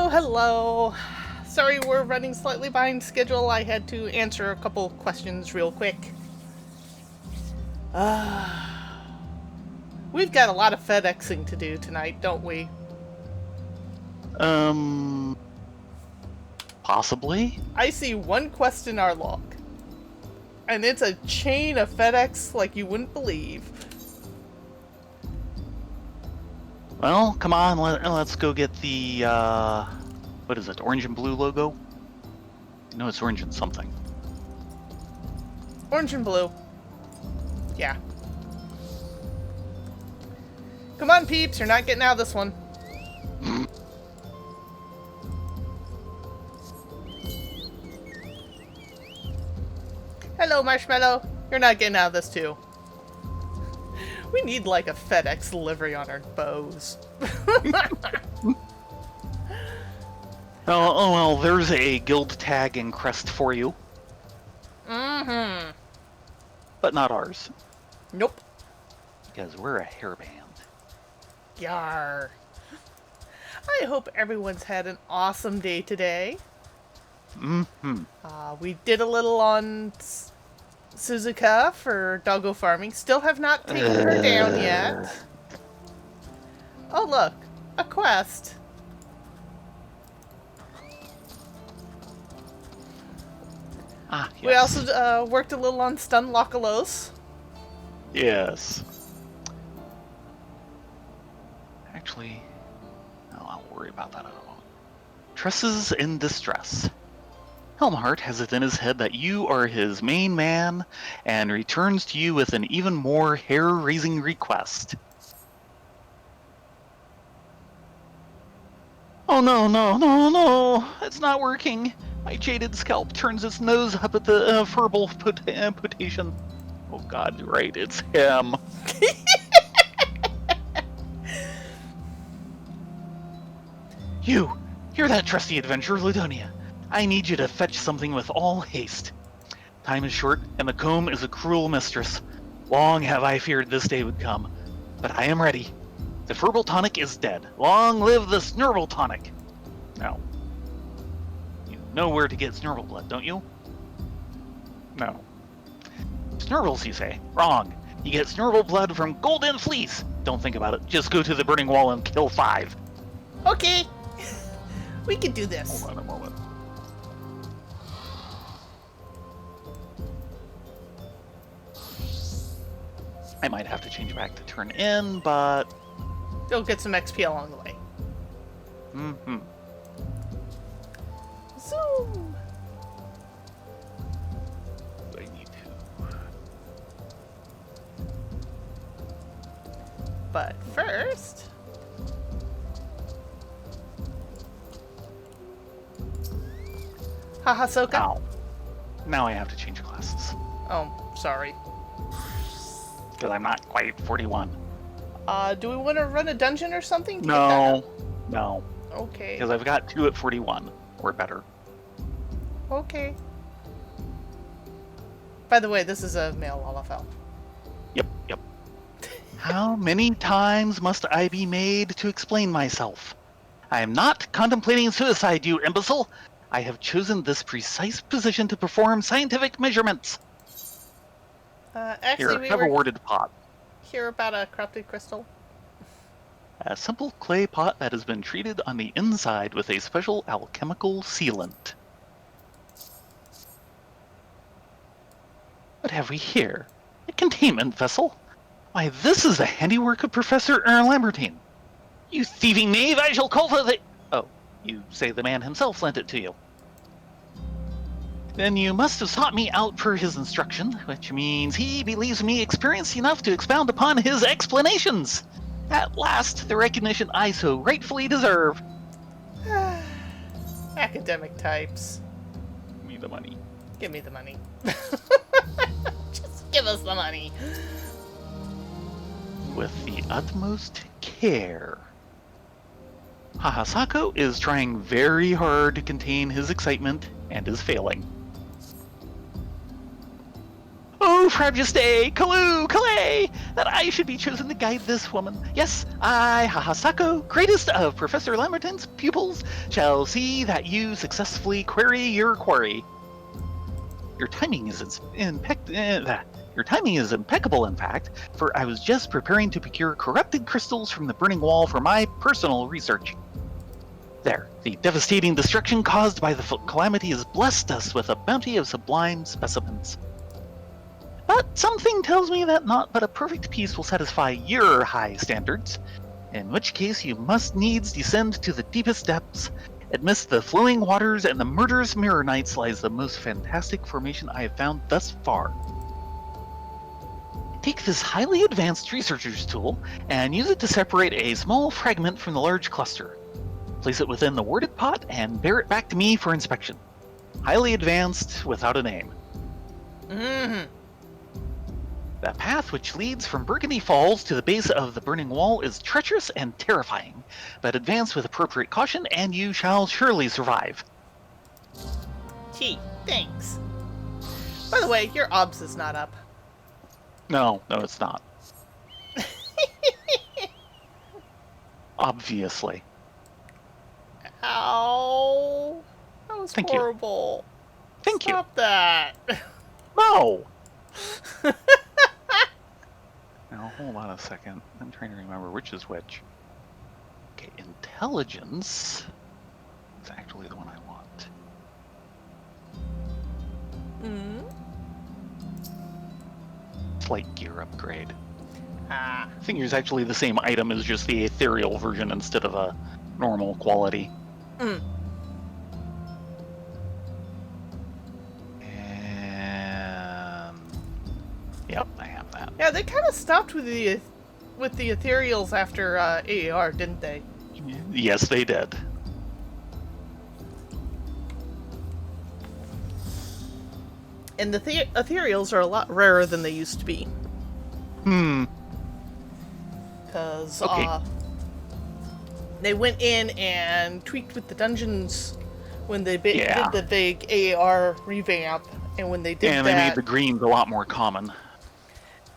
Hello. Sorry we're running slightly behind schedule. I had to answer a couple questions real quick. We've got a lot of FedExing to do tonight, don't we? Possibly? I see one quest in our log. And it's a chain of FedEx like you wouldn't believe. Well, come on, let's go get the, what is it, orange and blue logo? No, it's orange and something. Orange and blue. Yeah. Come on, peeps, you're not getting out of this one. Hello, Marshmallow. You're not getting out of this, too. We need, like, a FedEx livery on our bows. Oh, well, there's a guild tag and crest for you. Mm-hmm. But not ours. Nope. Because we're a hairband. Yar. I hope everyone's had an awesome day today. Mm-hmm. We did a little on Suzuka for doggo farming. Still have not taken her down yet. Oh, look. A quest. Ah, yes. We also worked a little on Stun Localos. Yes. Actually, no, I'll worry about that in a moment. Tresses in distress. Helmhart has it in his head that you are his main man and returns to you with an even more hair-raising request. Oh no, it's not working. My jaded scalp turns its nose up at the verbal amputation. Oh god, right, it's him. You, hear that trusty adventurer, Ludonia. I need you to fetch something with all haste. Time is short, and the comb is a cruel mistress. Long have I feared this day would come, but I am ready. The Furbal Tonic is dead. Long live the Snurble Tonic! Now, you know where to get Snurble blood, don't you? No. Snurbles, you say? Wrong. You get Snurble blood from Golden Fleece. Don't think about it. Just go to the Burning Wall and kill 5. Okay. We can do this. Hold on a moment. I might have to change back to turn in, but... You'll get some XP along the way. Mm-hmm. Zoom! I need to... But first... Haha, Soka? Ow. Now I have to change classes. Oh, sorry. Because I'm not quite 41. Do we want to run a dungeon or something? No. Okay. Because I've got 2 at 41, or better. Okay. By the way, this is a male LFL. Yep. How many times must I be made to explain myself? I am not contemplating suicide, you imbecile. I have chosen this precise position to perform scientific measurements. Actually, Here, have a warded pot. Hear about a corrupted crystal? A simple clay pot that has been treated on the inside with a special alchemical sealant. What have we here? A containment vessel? Why, this is the handiwork of Professor Lambertine. You thieving knave, I shall call for the... Oh, you say the man himself lent it to you. Then you must have sought me out per his instruction, which means he believes me experienced enough to expound upon his explanations. At last, the recognition I so rightfully deserve. Academic types. Give me the money. Give me the money. Just give us the money. With the utmost care. Hahasako is trying very hard to contain his excitement and is failing. Oh, Frabjuste, Kalu, Kalay, that I should be chosen to guide this woman. Yes, I, Hahasako, greatest of Professor Lamberton's pupils, shall see that you successfully query your quarry. Your timing is impeccable, in fact, for I was just preparing to procure corrupted crystals from the burning wall for my personal research. There, the devastating destruction caused by the calamity has blessed us with a bounty of sublime specimens. But something tells me that not but a perfect piece will satisfy your high standards, in which case you must needs descend to the deepest depths. Amidst the flowing waters and the murderous mirror-nights lies the most fantastic formation I have found thus far. Take this highly advanced researcher's tool and use it to separate a small fragment from the large cluster. Place it within the worded pot and bear it back to me for inspection. Highly advanced, without a name. Mm-hmm. The path which leads from Burgundy Falls to the base of the burning wall is treacherous and terrifying, but advance with appropriate caution and you shall surely survive. Gee, thanks. By the way, your obs is not up. No, it's not. Obviously. Ow. That was Thank you. horrible. Thank you. Stop that. No! Now, hold on a second. I'm trying to remember which is which. Okay, intelligence is actually the one I want. Slight gear upgrade. I think it's actually the same item as just the ethereal version instead of a normal quality. And yep, I have that. Yeah, they kind of stopped with the ethereals after AAR, didn't they? Yes, they did. And the ethereals are a lot rarer than they used to be. Because they went in and tweaked with the dungeons when they did the big AAR revamp, and when they did and that, they made the greens a lot more common.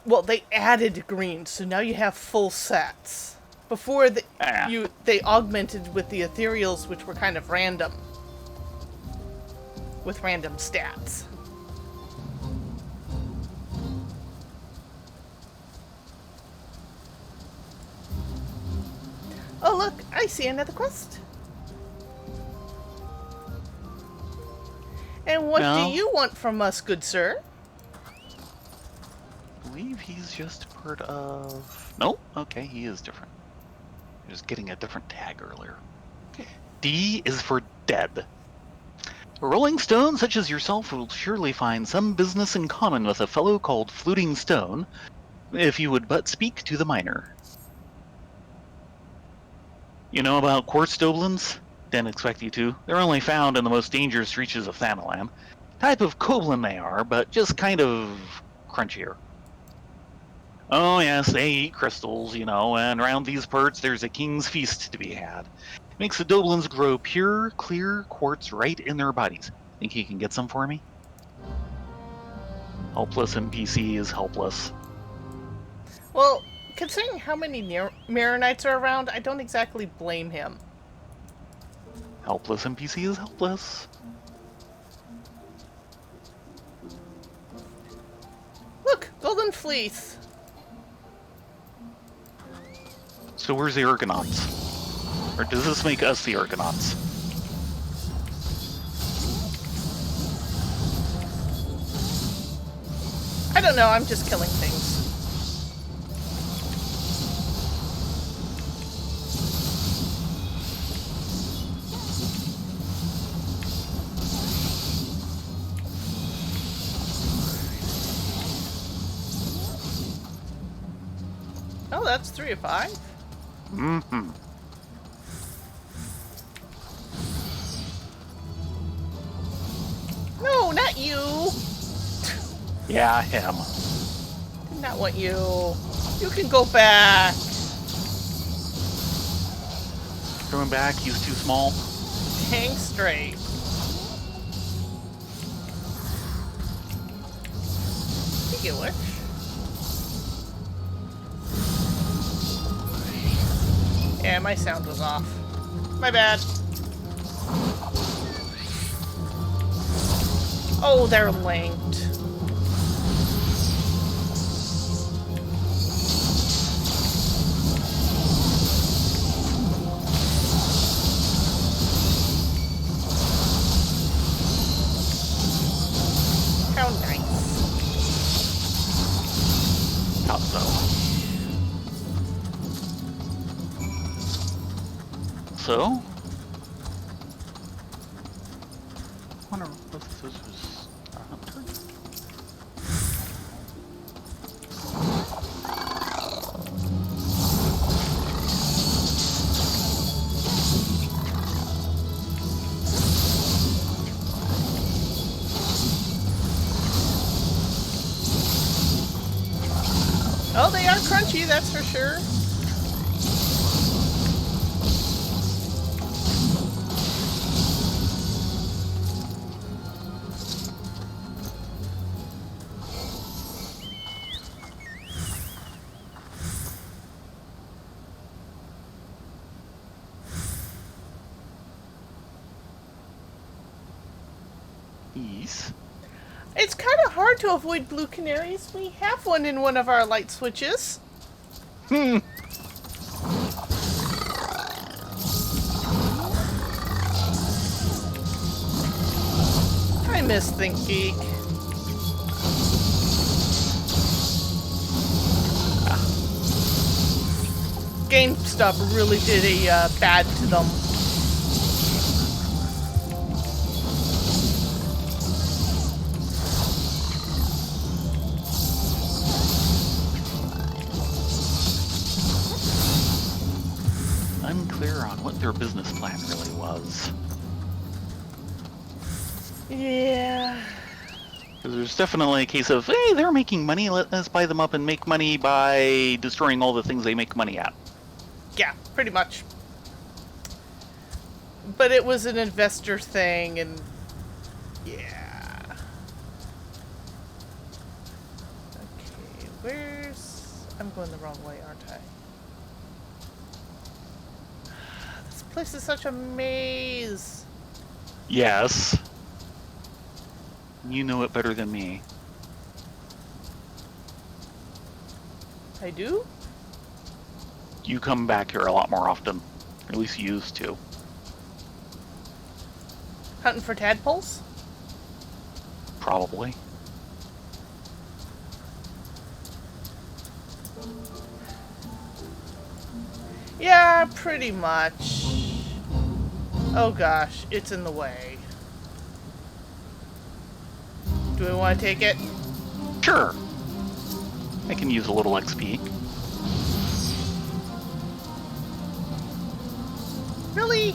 Well, they added greens, so now you have full sets. Before they augmented with the ethereals, which were kind of random, with random stats. Oh look, I see another quest. And what do you want from us, good sir? I believe he's just part of... Nope, okay, he is different. He was getting a different tag earlier. D is for dead. A rolling stone such as yourself will surely find some business in common with a fellow called Fluting Stone, if you would but speak to the miner. You know about quartz doblins? Didn't expect you to. They're only found in the most dangerous reaches of Thanalan. Type of Koblin they are, but just kind of crunchier. Oh yes, they eat crystals, you know, and around these parts there's a king's feast to be had. It makes the doblins grow pure, clear quartz right in their bodies. Think you can get some for me? Helpless NPC is helpless. Well, considering how many Mirror Knights are around, I don't exactly blame him. Helpless NPC is helpless. Look, Golden Fleece. So where's the Argonauts? Or does this make us the Argonauts? I don't know, I'm just killing things. Oh, that's 3 of 5. Mm-hmm. No, not you! Yeah, him. Did not want you. You can go back. Coming back, he's too small. Hang straight. make it work. Yeah, my sound was off. My bad. Oh, they're linked. How nice. Not so. So? I wonder if this was a hunter? Oh, they are crunchy, that's for sure. These. It's kind of hard to avoid blue canaries. We have one in one of our light switches. Hmm. I miss Think Geek. GameStop really did a bad to them. Unclear on what their business plan really was. Yeah. Because there's definitely a case of, hey, they're making money, let us buy them up and make money by destroying all the things they make money at. Yeah, pretty much. But it was an investor thing, and yeah. Okay, where's... I'm going the wrong way, aren't I? This place is such a maze. Yes. You know it better than me. I do? You come back here a lot more often. Or at least you used to. Hunting for tadpoles? Probably. Yeah, pretty much. Oh gosh, it's in the way. Do we want to take it? Sure. I can use a little XP. Really?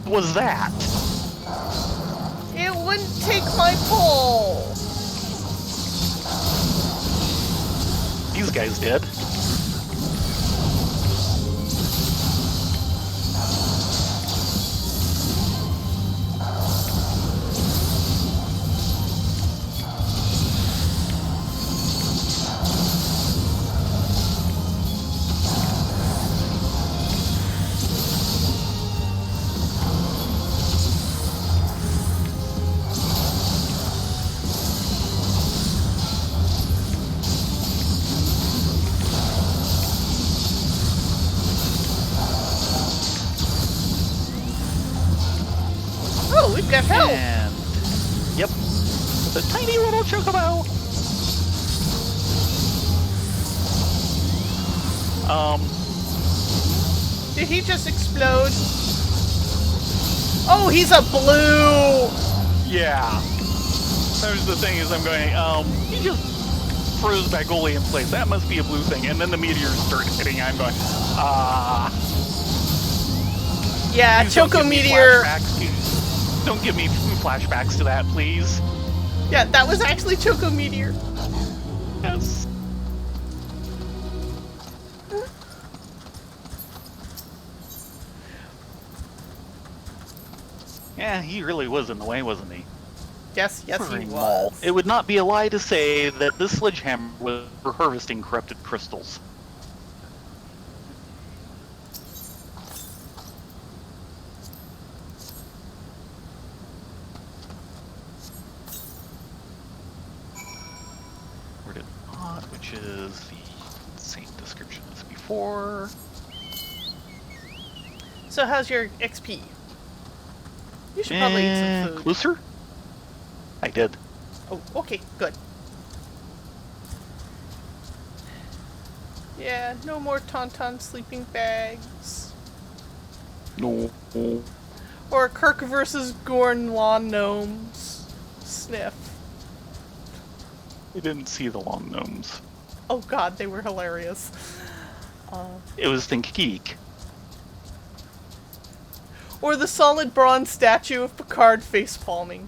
What was that? It wouldn't take my pole. These guys did. Oh, we've got help. And... Yep. The tiny little chocobo. Did he just explode? Oh, he's a blue. Yeah. There's the thing is I'm going, he just froze Bagoli in place. That must be a blue thing. And then the meteors start hitting. I'm going, Yeah, please don't Choco give me Meteor. flashbacks. Don't give me flashbacks to that, please. Yeah, that was actually Choco Meteor. Yes. Yeah, he really was in the way, wasn't he? Yes, he Very was. small. It would not be a lie to say that this sledgehammer was for harvesting corrupted crystals. Worded not, which is the same description as before. So how's your XP? You should probably eat some food. Closer? I did. Oh, okay, good. Yeah, no more Tauntaun sleeping bags. No. Or Kirk versus Gorn lawn gnomes. Sniff. I didn't see the long gnomes. Oh god, they were hilarious. It was Think Geek. Or the solid bronze statue of Picard face-palming.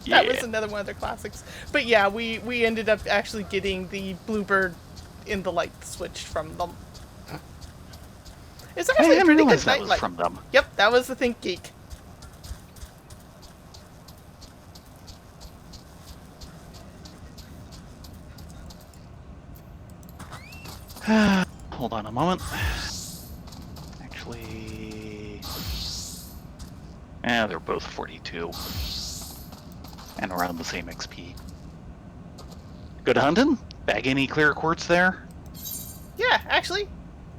Yeah. That was another one of their classics. But yeah, we ended up actually getting the Bluebird in the light switched from them. It's actually I a didn't pretty realize good that was nightlight. from them. Yep, that was the Think Geek. Hold on a moment. Actually... they're both 42. And around the same XP. Good hunting? Bag any clear quartz there? Yeah, actually,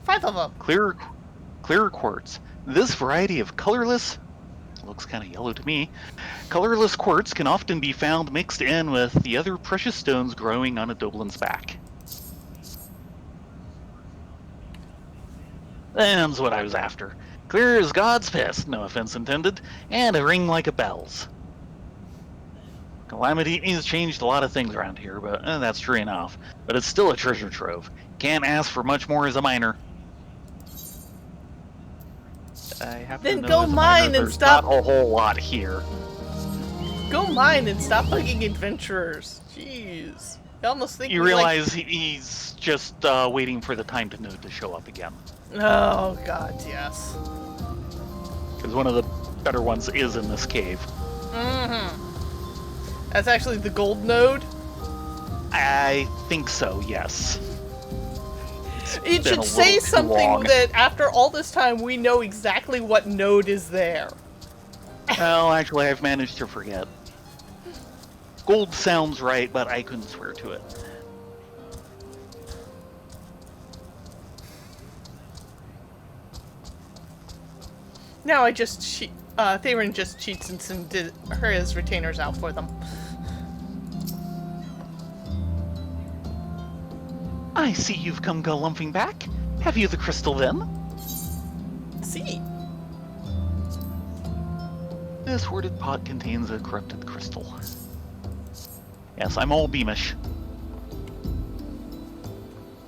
5 of them. Clear quartz. This variety of colorless, looks kind of yellow to me, colorless quartz can often be found mixed in with the other precious stones growing on a Doblin's back. Them's what I was after. Clear as God's piss, no offense intended, and a ring like a bell's. Calamity has changed a lot of things around here, but that's true enough. But it's still a treasure trove. Can't ask for much more as a miner. I have Then to know go as a mine miner, and there's stop- not a whole lot here. Go mine and stop bugging adventurers. Jeez. You almost think You we, realize he's just waiting for the time to node to show up again. Oh god, yes. Because one of the better ones is in this cave. Mm-hmm. That's actually the gold node. I think so, yes. It been should a say little too something long. that after all this time we know exactly what node is there. Well, actually, I've managed to forget. Gold sounds right, but I couldn't swear to it. Now I just Theron just cheats and sends his retainers out for them. I see you've come galumphing back. Have you the crystal then? See. This worded pot contains a corrupted crystal. Yes, I'm all beamish.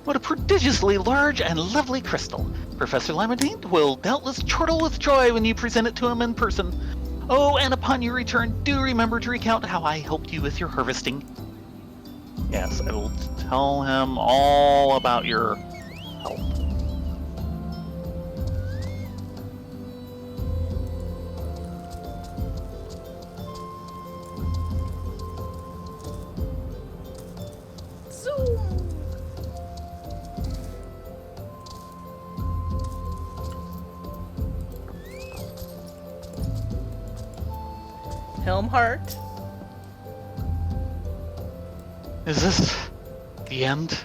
What a prodigiously large and lovely crystal. Professor Lamartine will doubtless chortle with joy when you present it to him in person. Oh, and upon your return, do remember to recount how I helped you with your harvesting. Yes, I will tell him all about your help. Zoom. Helmhart. Is this the end?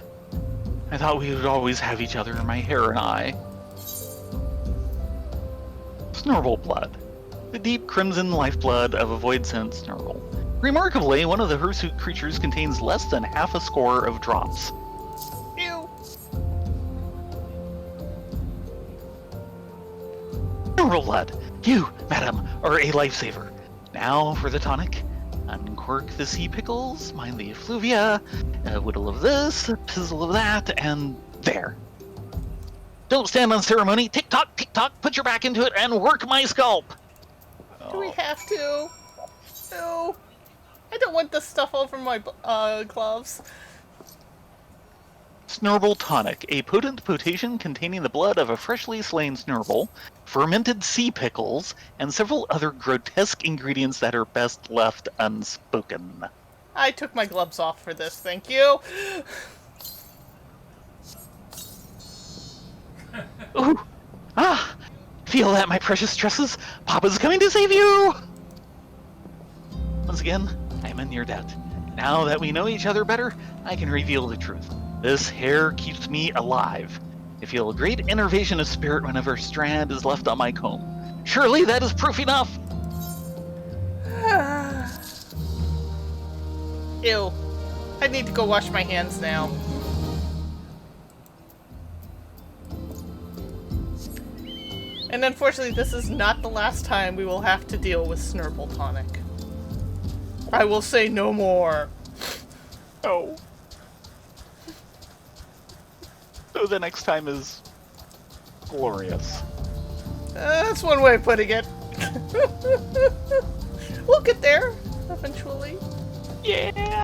I thought we would always have each other, my hair and I. Snorvel blood. The deep crimson lifeblood of a void-sent Snorvel. Remarkably, one of the hirsute creatures contains less than half a score of drops. Ew. Snorvel blood. You, madam, are a lifesaver. Now for the tonic. Uncork the sea pickles, mind the effluvia, a whittle of this, a pizzle of that, and there. Don't stand on ceremony. Tick-tock, tick-tock, put your back into it and work my scalp. Do we have to? No. I don't want this stuff over my gloves. Snurble Tonic, a potent potation containing the blood of a freshly slain Snurble, fermented sea pickles, and several other grotesque ingredients that are best left unspoken. I took my gloves off for this, thank you. Ooh! Ah! Feel that, my precious stresses? Papa's coming to save you! Once again, I am in your debt. Now that we know each other better, I can reveal the truth. This hair keeps me alive. I feel a great innervation of spirit whenever a strand is left on my comb. Surely that is proof enough! Ew. I need to go wash my hands now. And unfortunately, this is not the last time we will have to deal with Snurble Tonic. I will say no more. Oh. So the next time is glorious. That's one way of putting it. We'll get there eventually. Yeah!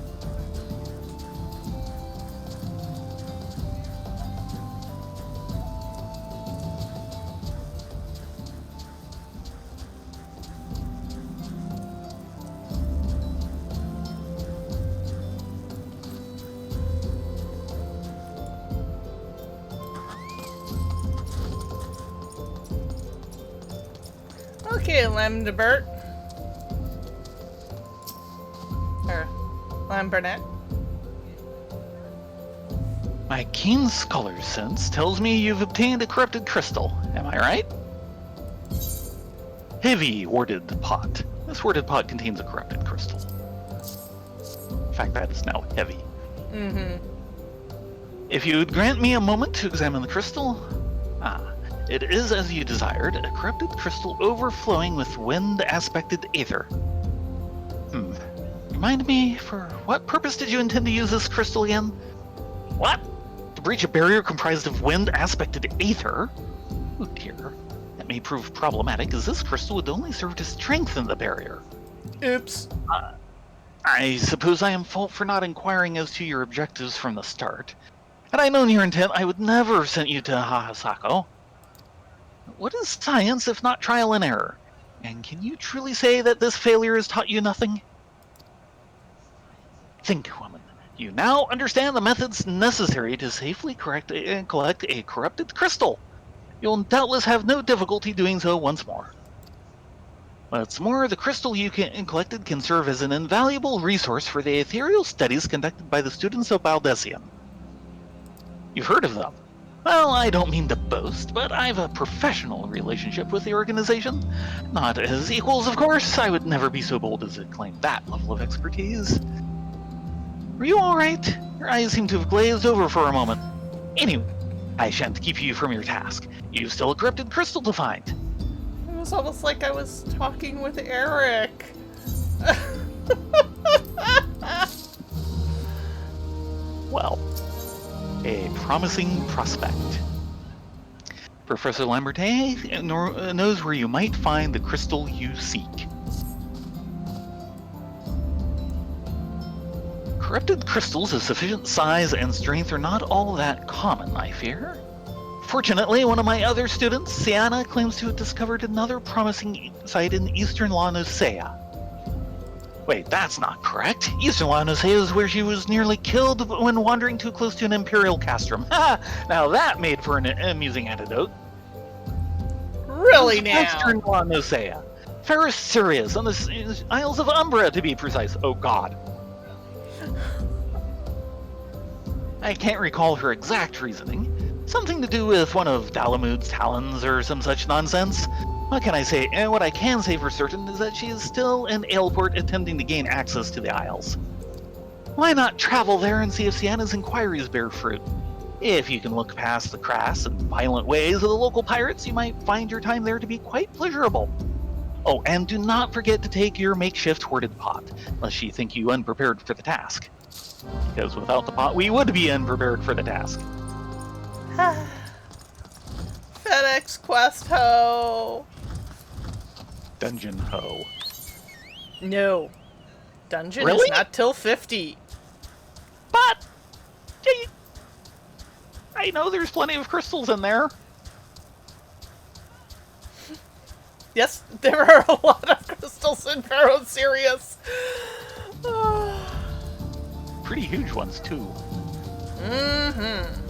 Okay, Lambert. Or Lambernette. My keen scholar sense tells me you've obtained a corrupted crystal. Am I right? Heavy warded pot. This warded pot contains a corrupted crystal. In fact, that is now heavy. Mm-hmm. If you would grant me a moment to examine the crystal... It is as you desired, a corrupted crystal overflowing with wind-aspected aether. Remind me, for what purpose did you intend to use this crystal again? What? To breach a barrier comprised of wind-aspected aether? Oh dear. That may prove problematic, as this crystal would only serve to strengthen the barrier. Oops. I suppose I am at fault for not inquiring as to your objectives from the start. Had I known your intent, I would never have sent you to Hahasako. What is science if not trial and error? And can you truly say that this failure has taught you nothing? Think, woman. You now understand the methods necessary to safely collect a corrupted crystal. You'll doubtless have no difficulty doing so once more. What's more, the crystal you collected can serve as an invaluable resource for the ethereal studies conducted by the students of Baldesian. You've heard of them. Well, I don't mean to boast, but I have a professional relationship with the organization. Not as equals, of course. I would never be so bold as to claim that level of expertise. Were you all right? Your eyes seem to have glazed over for a moment. Anyway, I shan't keep you from your task. You've still a corrupted crystal to find. It was almost like I was talking with Eric. Well, a promising prospect. Professor Lambertet knows where you might find the crystal you seek. Corrupted crystals of sufficient size and strength are not all that common, I fear. Fortunately, one of my other students, Sienna, claims to have discovered another promising site in eastern Eorzea. Wait, that's not correct. Eastern Eorzea is where she was nearly killed when wandering too close to an imperial castrum. Ha! Now that made for an amusing anecdote. Really now? Western Eorzea. Ferris Sirius on the Isles of Umbra, to be precise. Oh god. I can't recall her exact reasoning. Something to do with one of Dalamud's talons or some such nonsense. What can I say? What I can say for certain is that she is still in Aleport attempting to gain access to the Isles. Why not travel there and see if Sienna's inquiries bear fruit? If you can look past the crass and violent ways of the local pirates, you might find your time there to be quite pleasurable. Oh, and do not forget to take your makeshift hoarded pot, lest she think you unprepared for the task. Because without the pot, we would be unprepared for the task. FedEx Quest Ho. Dungeon Ho. No. Dungeon Really? is not till 50. But I know there's plenty of crystals in there. Yes, there are a lot of crystals in Eorzea. Pretty huge ones, too. Mm-hmm.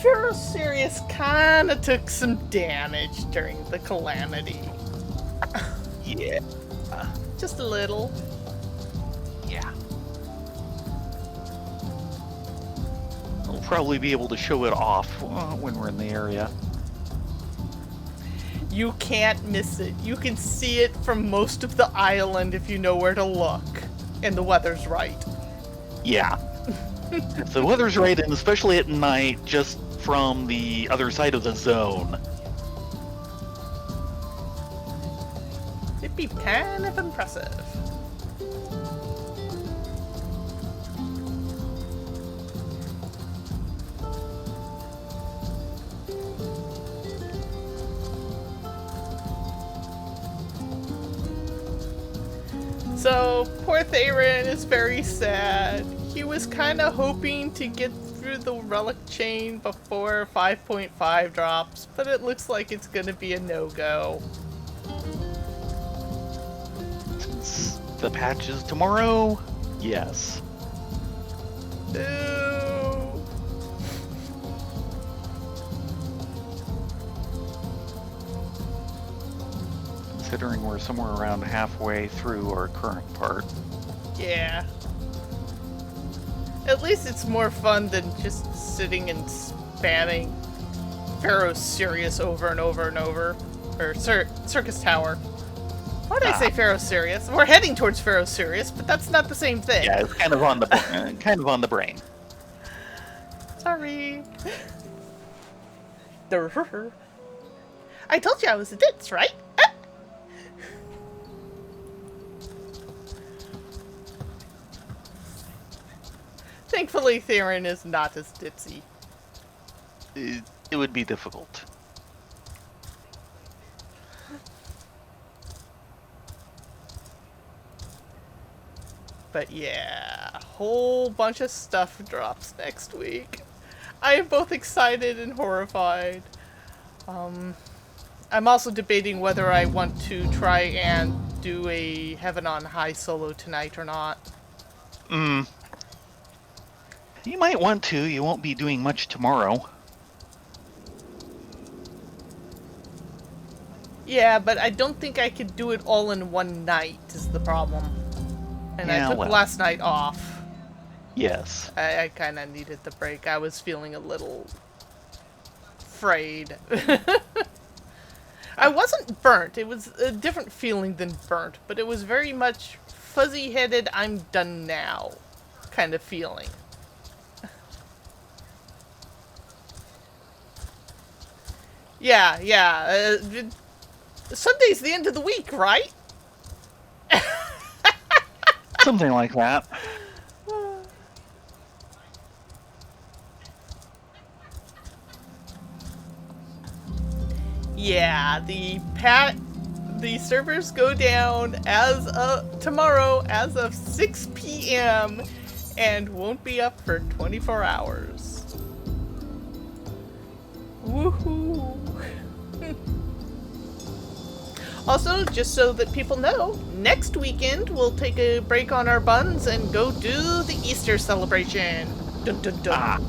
Eorzea kind of took some damage during the calamity. Yeah. Just a little. Yeah. We'll probably be able to show it off when we're in the area. You can't miss it. You can see it from most of the island if you know where to look. And the weather's right. Yeah. If the weather's right, and especially at night, just from the other side of the zone. It'd be kind of impressive. So, poor Theron is very sad. He was kind of hoping to get through the relic chain before 5.5 drops, but it looks like it's gonna be a no-go. Since the patch is tomorrow, yes. Ooh. Considering we're somewhere around halfway through our current part. Yeah. At least it's more fun than just sitting and spamming Eorzea over and over and over. Or Circus Tower. Why did I say Eorzea? We're heading towards Eorzea, but that's not the same thing. Yeah, it's kind of on the brain. Sorry. I told you I was a ditz, right? Thankfully, Theron is not as ditzy. It would be difficult. But yeah, a whole bunch of stuff drops next week. I am both excited and horrified. I'm also debating whether I want to try and do a Heaven on High solo tonight or not. You might want to. You won't be doing much tomorrow. Yeah, but I don't think I could do it all in one night is the problem. And Yeah, I took well. last night off. Yes. I kind of needed the break. I was feeling a little frayed. I wasn't burnt. It was a different feeling than burnt, but it was very much fuzzy-headed, I'm done now kind of feeling. Yeah. Sunday's the end of the week, right? Something like that. Yeah, the servers go down as of tomorrow as of 6 p.m. and won't be up for 24 hours. Woohoo! Also, just so that people know, next weekend we'll take a break on our buns and go do the Easter celebration. Dun dun dun.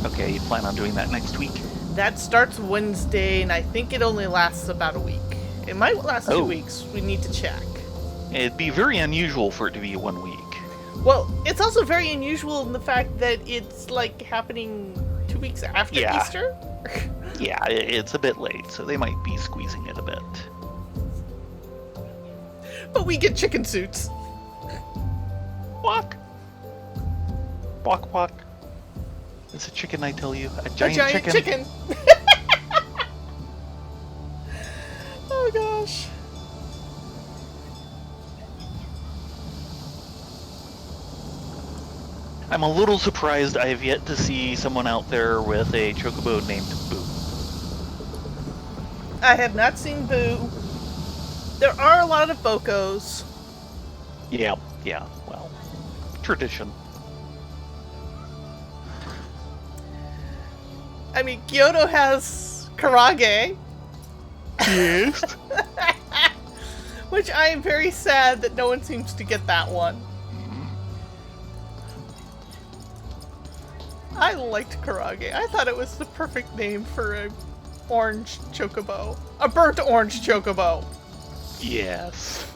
Okay, you plan on doing that next week? That starts Wednesday, and I think it only lasts about a week. It might last 2 weeks. We need to check. It'd be very unusual for it to be 1 week. Well, it's also very unusual in the fact that it's like happening 2 weeks after Easter. Yeah, it's a bit late, so they might be squeezing it a bit. But we get chicken suits. Walk. Walk, walk. It's a chicken, I tell you. A giant chicken. Oh gosh. I'm a little surprised I have yet to see someone out there with a chocobo named Boo. I have not seen Boo. There are a lot of Bokos. Yeah, well, tradition. I mean, Kyoto has Karage. Yes. Which I am very sad that no one seems to get that one. I liked Karage. I thought it was the perfect name for a orange chocobo. A burnt orange chocobo. Yes.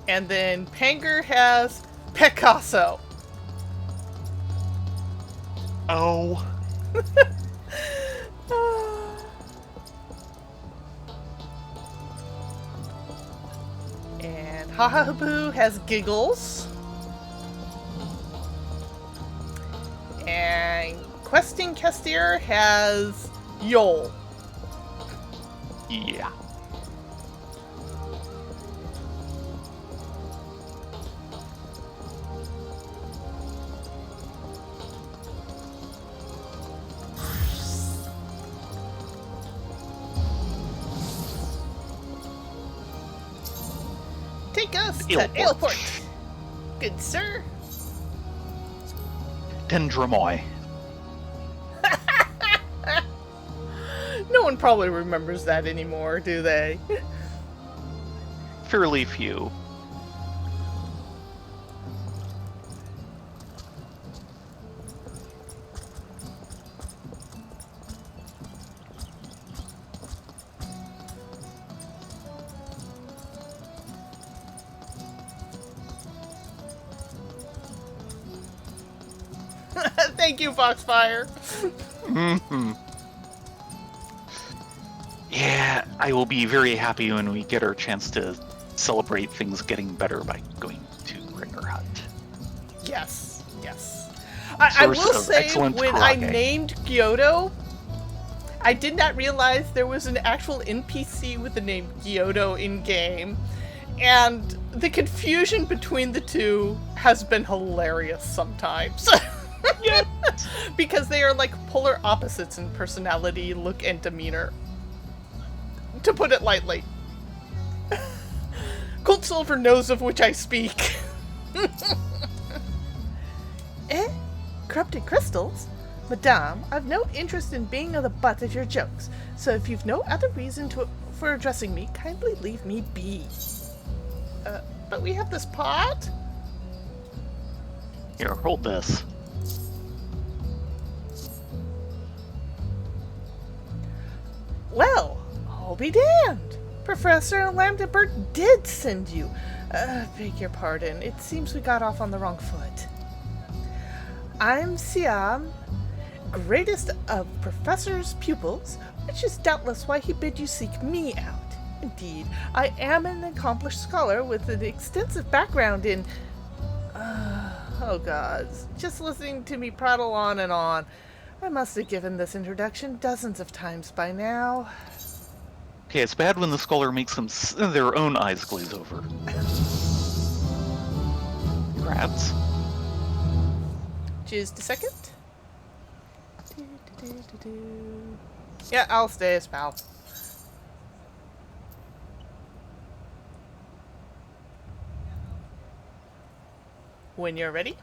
And then Panger has Picasso. Oh. And Hahabu has Giggles. And Questing Kestier has Yol. Yeah. Take us to Eelport. Eelport. Good sir. Dendramoy. No one probably remembers that anymore, do they? Fairly few. Thank you, Foxfire. Mm-hmm. Yeah, I will be very happy when we get our chance to celebrate things getting better by going to Ringer Hut. Yes, yes. I will say, when I named Kyoto, I did not realize there was an actual NPC with the name Kyoto in-game, and the confusion between the two has been hilarious sometimes. Yes. Because they are like polar opposites in personality, look, and demeanor. To put it lightly. Cold Silver knows of which I speak. Eh? Corrupted crystals? Madame, I've no interest in being the butt of your jokes, so if you've no other reason for addressing me, kindly leave me be. But we have this pot? Here, hold this. Well, I'll be damned. Professor Lambdabert did send you. Beg your pardon. It seems we got off on the wrong foot. I'm Siam, greatest of Professor's pupils, which is doubtless why he bid you seek me out. Indeed, I am an accomplished scholar with an extensive background in... oh god, just listening to me prattle on and on. I must have given this introduction dozens of times by now. Okay, it's bad when the scholar makes them their own eyes glaze over. Congrats. Just a second. Yeah, I'll stay as pal. When you're ready.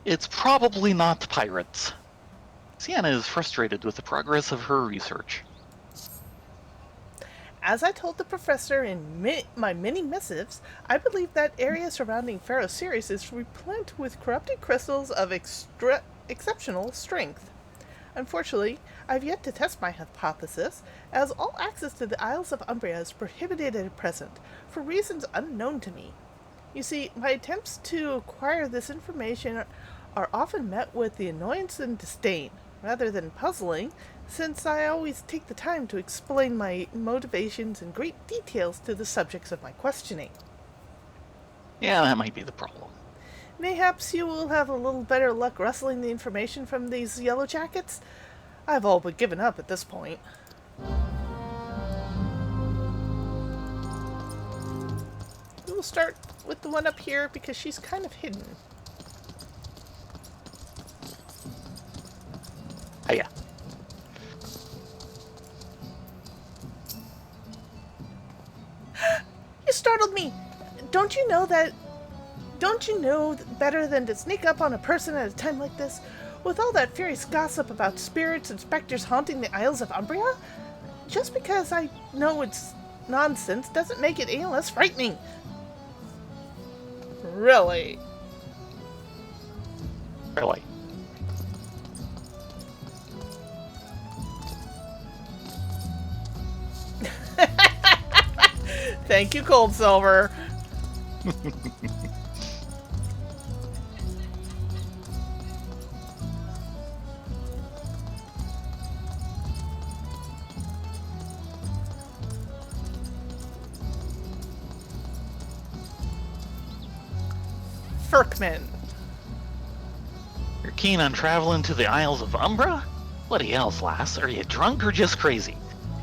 It's probably not pirates. Sienna is frustrated with the progress of her research. As I told the professor in my many missives, I believe that area surrounding Pharaoh Sirius is replete with corrupted crystals of exceptional strength. Unfortunately, I've yet to test my hypothesis, as all access to the Isles of Umbria is prohibited at present, for reasons unknown to me. You see, my attempts to acquire this information are often met with the annoyance and disdain, rather than puzzling, since I always take the time to explain my motivations in great details to the subjects of my questioning. Yeah, that might be the problem. Mayhaps you will have a little better luck wrestling the information from these yellow jackets? I've all but given up at this point. We will start with the one up here because she's kind of hidden. startled me. Don't you know better than to sneak up on a person at a time like this? With all that furious gossip about spirits and specters haunting the Isles of Umbria? Just because I know it's nonsense doesn't make it any less frightening. Really? Really? Thank you, Cold Silver. Firkman. You're keen on traveling to the Isles of Umbra? Bloody hell's lass, are you drunk or just crazy?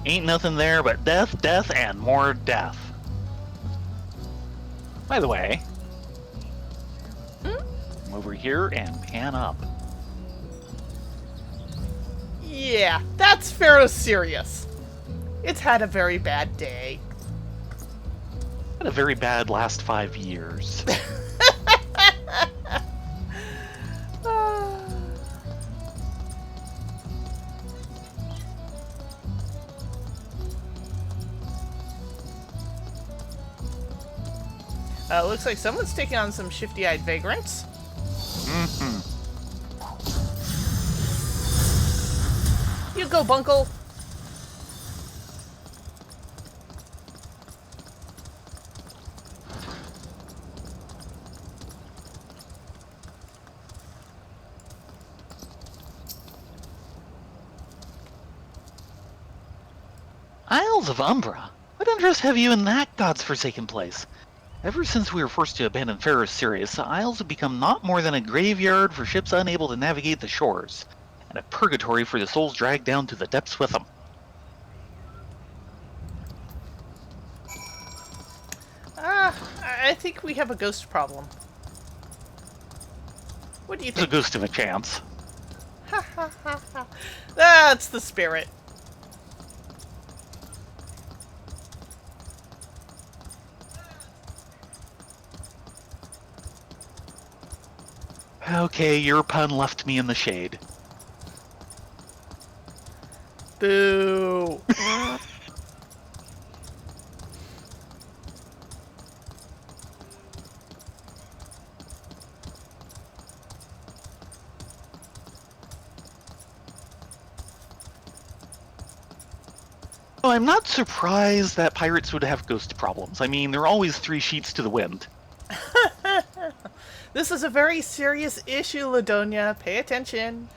Ain't nothing there but death, death, and more death. By the way, come over here and pan up. Yeah, that's Pharaoh Sirius. It's had a very bad day. Had a very bad last 5 years. Looks like someone's taking on some shifty-eyed vagrants. Mm-hmm. You go, Bunkle. Isles of Umbra? What interest have you in that god's forsaken place? Ever since we were forced to abandon Pharaoh Sirius, the Isles have become not more than a graveyard for ships unable to navigate the shores, and a purgatory for the souls dragged down to the depths with them. I think we have a ghost problem. What do you It's a think? ghost of a chance. Ha ha ha ha. That's the spirit. Okay, your pun left me in the shade. Boo. Well, I'm not surprised that pirates would have ghost problems. I mean, there are always 3 sheets to the wind. This is a very serious issue, Ladonia. Pay attention.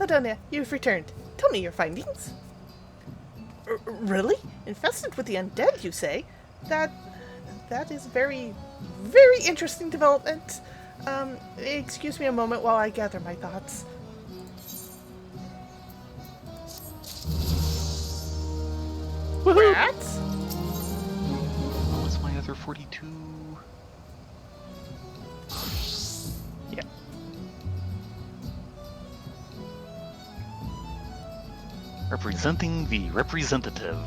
Ladonia, you've returned. Tell me your findings. Really? Infested with the undead, you say? That is very, very interesting development. Excuse me a moment while I gather my thoughts. Woohoo! Rats? What was my other 42? Yeah. Representing the representative.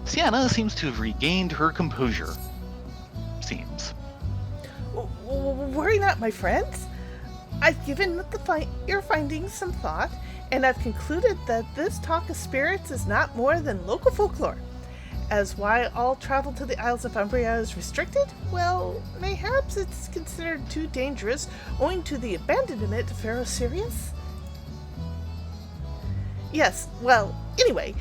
Sienna seems to have regained her composure. Seems. Worry not, my friends. I've given your findings some thought, and I've concluded that this talk of spirits is not more than local folklore. As why all travel to the Isles of Umbria is restricted? Well, mayhaps it's considered too dangerous owing to the abandonment of Pharaoh Sirius? Yes, well, anyway,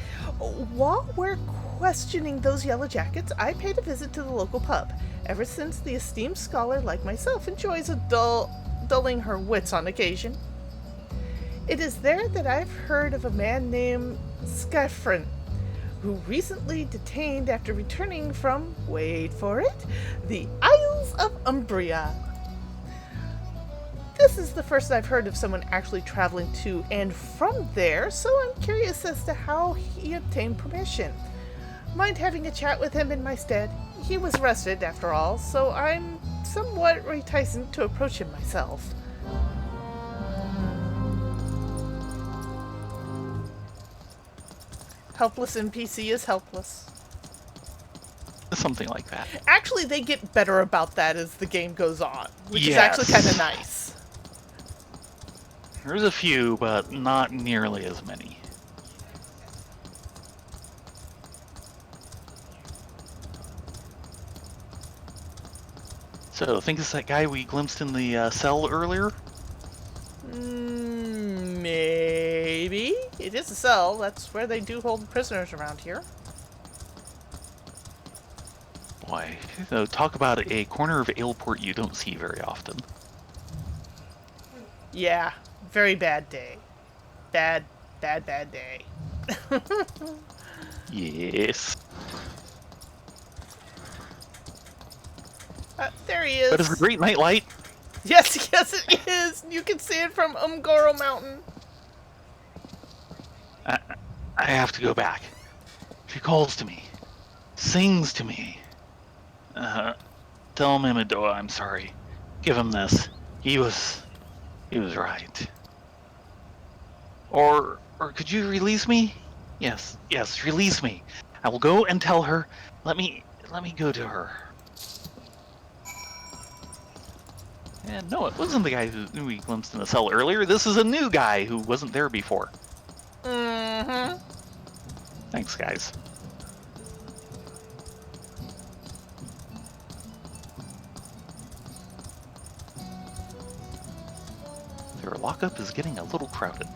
while we're questioning those yellow jackets, I paid a visit to the local pub. Ever since the esteemed scholar like myself enjoys dulling her wits on occasion. It is there that I've heard of a man named Skeffrin, who recently detained after returning from, wait for it, the Isles of Umbria. This is the first I've heard of someone actually traveling to and from there, so I'm curious as to how he obtained permission. Mind having a chat with him in my stead? He was arrested, after all, so I'm somewhat reticent to approach him myself. Helpless NPC is helpless. Something like that. Actually, they get better about that as the game goes on, which is Yes. actually kind of nice. There's a few, but not nearly as many. So, think it's that guy we glimpsed in the cell earlier? Maybe. It is a cell. That's where they do hold prisoners around here. Boy, talk about a corner of Aleport you don't see very often. Yeah, very bad day. Bad day. Yes. There he is. But it's a great nightlight. Yes, it is. You can see it from Umgoro Mountain. I have to go back. She calls to me. Sings to me. Tell Mimidoa I'm sorry. Give him this. He was right. Or could you release me? Yes, release me. I will go and tell her. Let me go to her. And no, it wasn't the guy who we glimpsed in the cell earlier. This is a new guy who wasn't there before. Mm-hmm. Thanks, guys. Their lockup is getting a little crowded.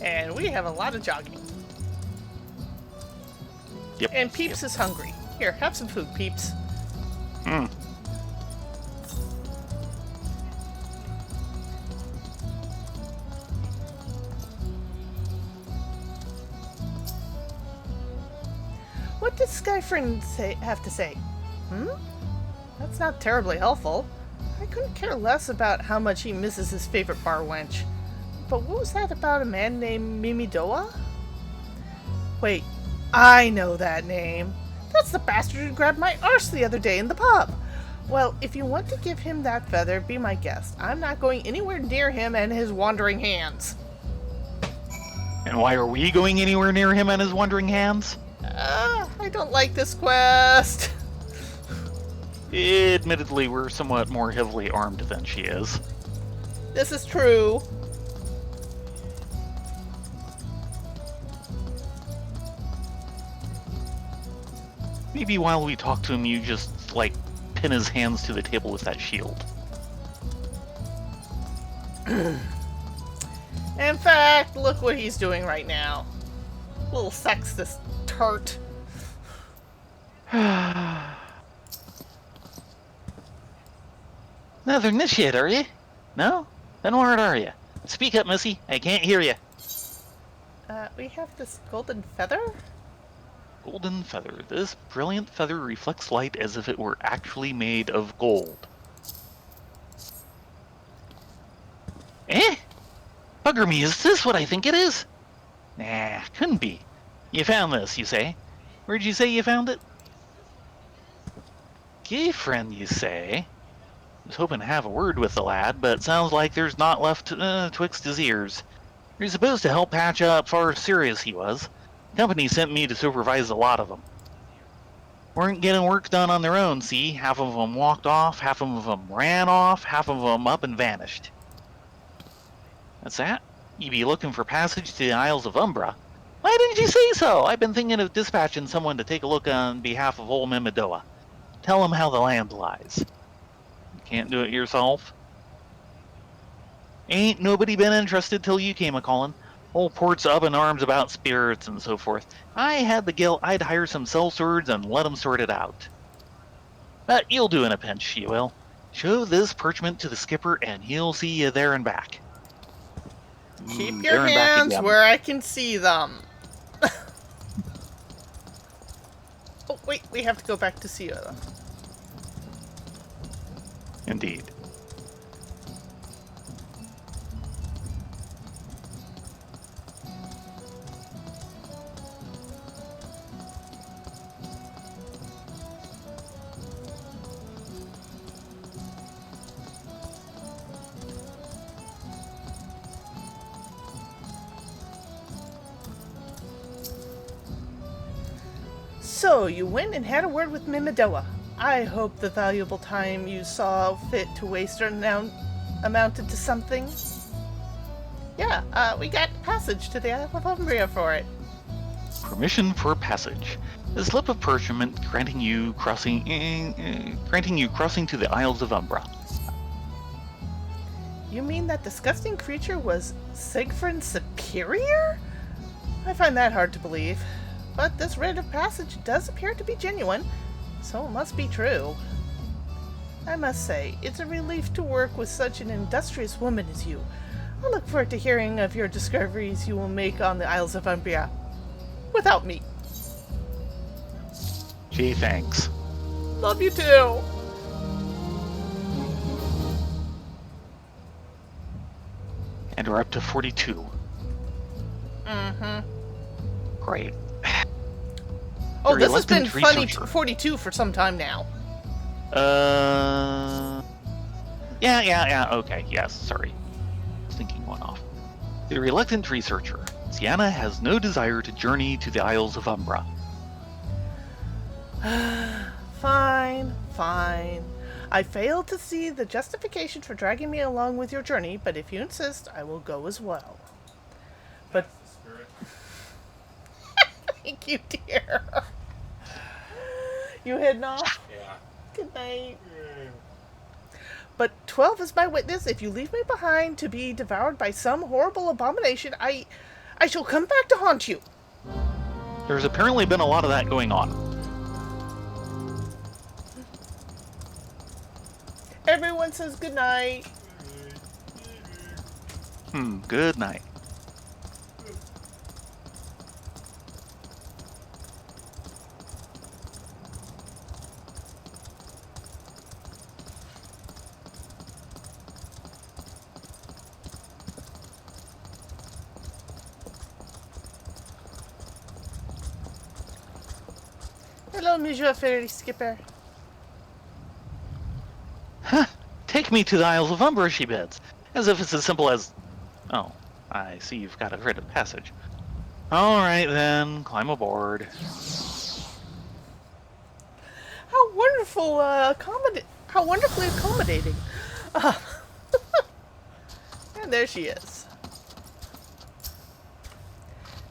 And we have a lot of jogging. Yep. And Peeps is hungry. Here, have some food, Peeps. What does Skyfriend have to say? That's not terribly helpful. I couldn't care less about how much he misses his favorite bar wench. But what was that about a man named Mimidoa? Wait, I know that name. That's the bastard who grabbed my arse the other day in the pub. Well, if you want to give him that feather, be my guest. I'm not going anywhere near him and his wandering hands. And why are we going anywhere near him and his wandering hands? I don't like this quest. Admittedly, we're somewhat more heavily armed than she is. This is true. Maybe while we talk to him, you just, like, pin his hands to the table with that shield. In fact, look what he's doing right now. Little sexist tart. Another initiate, are you? No? Then what are you? Speak up, Missy. I can't hear you. We have this golden feather? Golden feather. This brilliant feather reflects light as if it were actually made of gold. Eh? Bugger me, is this what I think it is? Nah, couldn't be. You found this, you say? Where'd you say you found it? Gay friend, you say? Was hoping to have a word with the lad, but sounds like there's not left twixt his ears. You're supposed to help patch up far serious he was. Company sent me to supervise a lot of them. Weren't getting work done on their own, see? Half of them walked off, half of them ran off, half of them up and vanished. What's that? You be looking for passage to the Isles of Umbra? Why didn't you say so? I've been thinking of dispatching someone to take a look on behalf of old Mimidoa. Tell him how the land lies. You can't do it yourself? Ain't nobody been interested till you came a-calling. Old port's up in arms about spirits and so forth. I had the guilt I'd hire some sellswords and let 'em sort it out. But you'll do in a pinch, you will. Show this parchment to the skipper and he'll see you there and back. Keep your hands where I can see them. Oh, wait, we have to go back to Siola. Indeed. So, you went and had a word with Mimidoa. I hope the valuable time you saw fit to waste amounted to something. Yeah, we got passage to the Isle of Umbria for it. Permission for passage. A slip of parchment granting you crossing to the Isles of Umbra. You mean that disgusting creature was Siegfried's superior? I find that hard to believe. But this writ of passage does appear to be genuine, so it must be true. I must say, it's a relief to work with such an industrious woman as you. I look forward to hearing of your discoveries you will make on the Isles of Umbria. Without me. Gee, thanks. Love you too. And we're up to 42. Mm-hmm. Great. Oh, this has been Reluctant funny researcher. 42 for some time now. Yeah, okay, yes, sorry. Thinking one off. The reluctant researcher. Sienna has no desire to journey to the Isles of Umbra. Fine. I failed to see the justification for dragging me along with your journey, but if you insist, I will go as well. But thank you, dear. You heading off? Yeah. Good night. But 12 is my witness. If you leave me behind to be devoured by some horrible abomination, I shall come back to haunt you. There's apparently been a lot of that going on. Everyone says good night. Good night. Hello, Monsieur Ferry Skipper. Take me to the Isles of Umbra, she bids. As if it's as simple as... Oh, I see you've got a writ of passage. Alright then, climb aboard. How wonderful, how wonderfully accommodating. And there she is.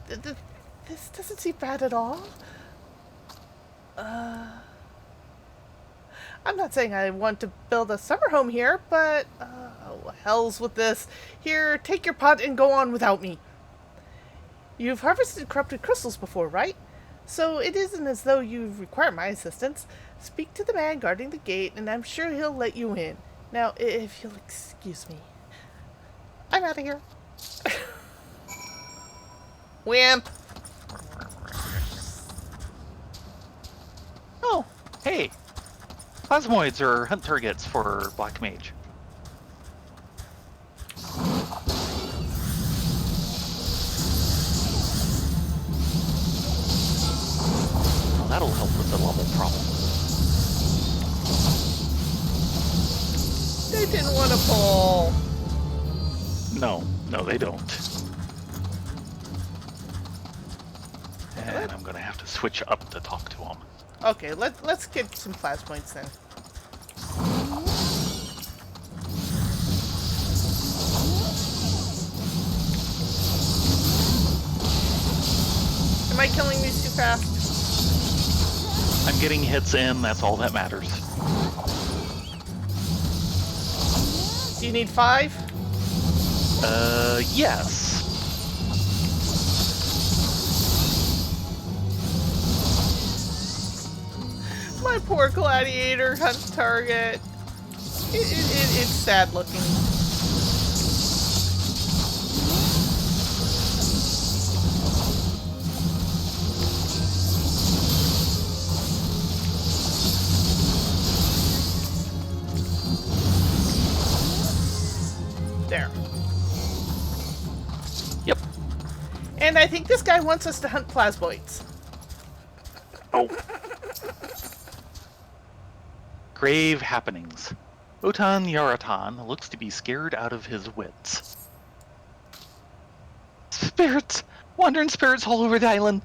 This doesn't seem bad at all. I'm not saying I want to build a summer home here, but hell's with this. Here, take your pot and go on without me. You've harvested corrupted crystals before, right? So it isn't as though you require my assistance. Speak to the man guarding the gate, and I'm sure he'll let you in. Now, if you'll excuse me. I'm out of here. Wimp. Oh, hey. Plasmoids are hunt targets for Black Mage. Well, that'll help with the level problem. They didn't want to pull. No, they don't. And I'm gonna have to switch up to talk to them. Okay, let's get some plasmoids then. Am I killing these too fast? I'm getting hits in, that's all that matters. Do you need 5? Yes. My poor gladiator hunt target. It's sad looking. There. Yep. And I think this guy wants us to hunt plasmoids. Oh. Grave happenings. Otan Yaratan looks to be scared out of his wits. Spirits! Wandering spirits all over the island.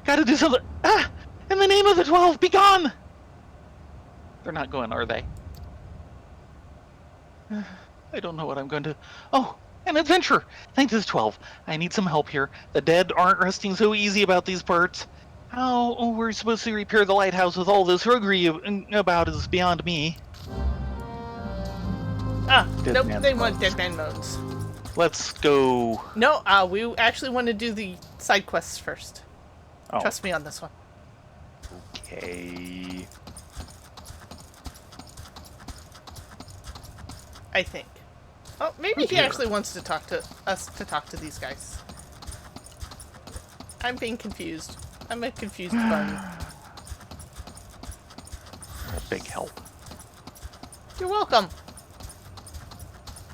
Gotta do something. Ah! In the name of the 12, be gone! They're not going, are they? I don't know what I'm going to... Oh, an adventure! Thank this 12. I need some help here. The dead aren't resting so easy about these parts. How we're supposed to repair the lighthouse with all this roguery about is beyond me. Nope, they want Dead Man Moans. Let's go... No, we actually want to do the side quests first. Oh. Trust me on this one. Okay... I think. Oh, maybe he actually wants to talk to us to talk to these guys. I'm being confused. I'm a confused bunny. A big help. You're welcome.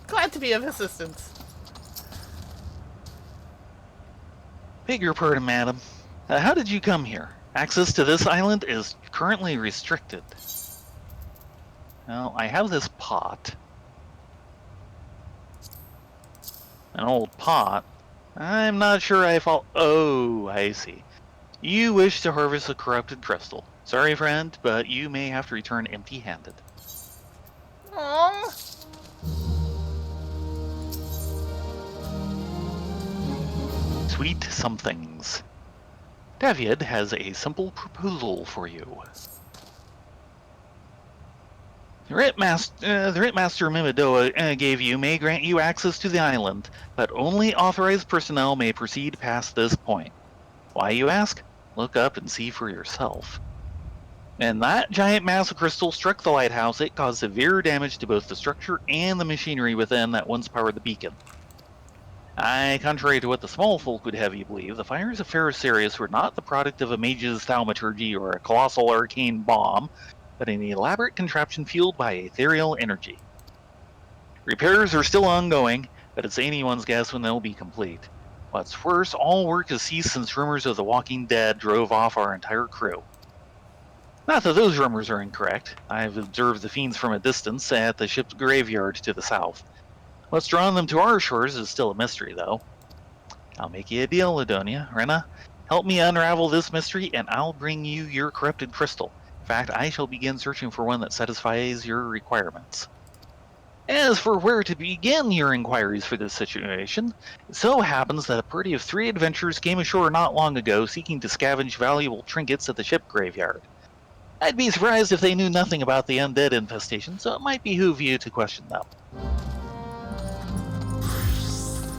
Glad to be of assistance. Beg your pardon, madam. How did you come here? Access to this island is currently restricted. Well, I have this pot. An old pot? I'm not sure I fall. Oh, I see. You wish to harvest a corrupted crystal. Sorry, friend, but you may have to return empty-handed. Aww. Sweet somethings. David has a simple proposal for you. The Rit Master Mimidoa gave you may grant you access to the island, but only authorized personnel may proceed past this point. Why, you ask? Look up and see for yourself. When that giant mass of crystal struck the lighthouse, it caused severe damage to both the structure and the machinery within that once powered the beacon. Contrary to what the small folk would have you believe, the fires of Eorzea were not the product of a mage's thaumaturgy or a colossal arcane bomb, but an elaborate contraption fueled by ethereal energy. Repairs are still ongoing, but it's anyone's guess when they'll be complete. What's worse, all work has ceased since rumors of the Walking Dead drove off our entire crew. Not that those rumors are incorrect. I've observed the fiends from a distance at the ship's graveyard to the south. What's drawn them to our shores is still a mystery, though. I'll make you a deal, Ladonia. Rena, help me unravel this mystery, and I'll bring you your corrupted crystal. In fact, I shall begin searching for one that satisfies your requirements. As for where to begin your inquiries for this situation, it so happens that a party of 3 adventurers came ashore not long ago seeking to scavenge valuable trinkets at the ship graveyard. I'd be surprised if they knew nothing about the undead infestation, so it might behoove you to question them.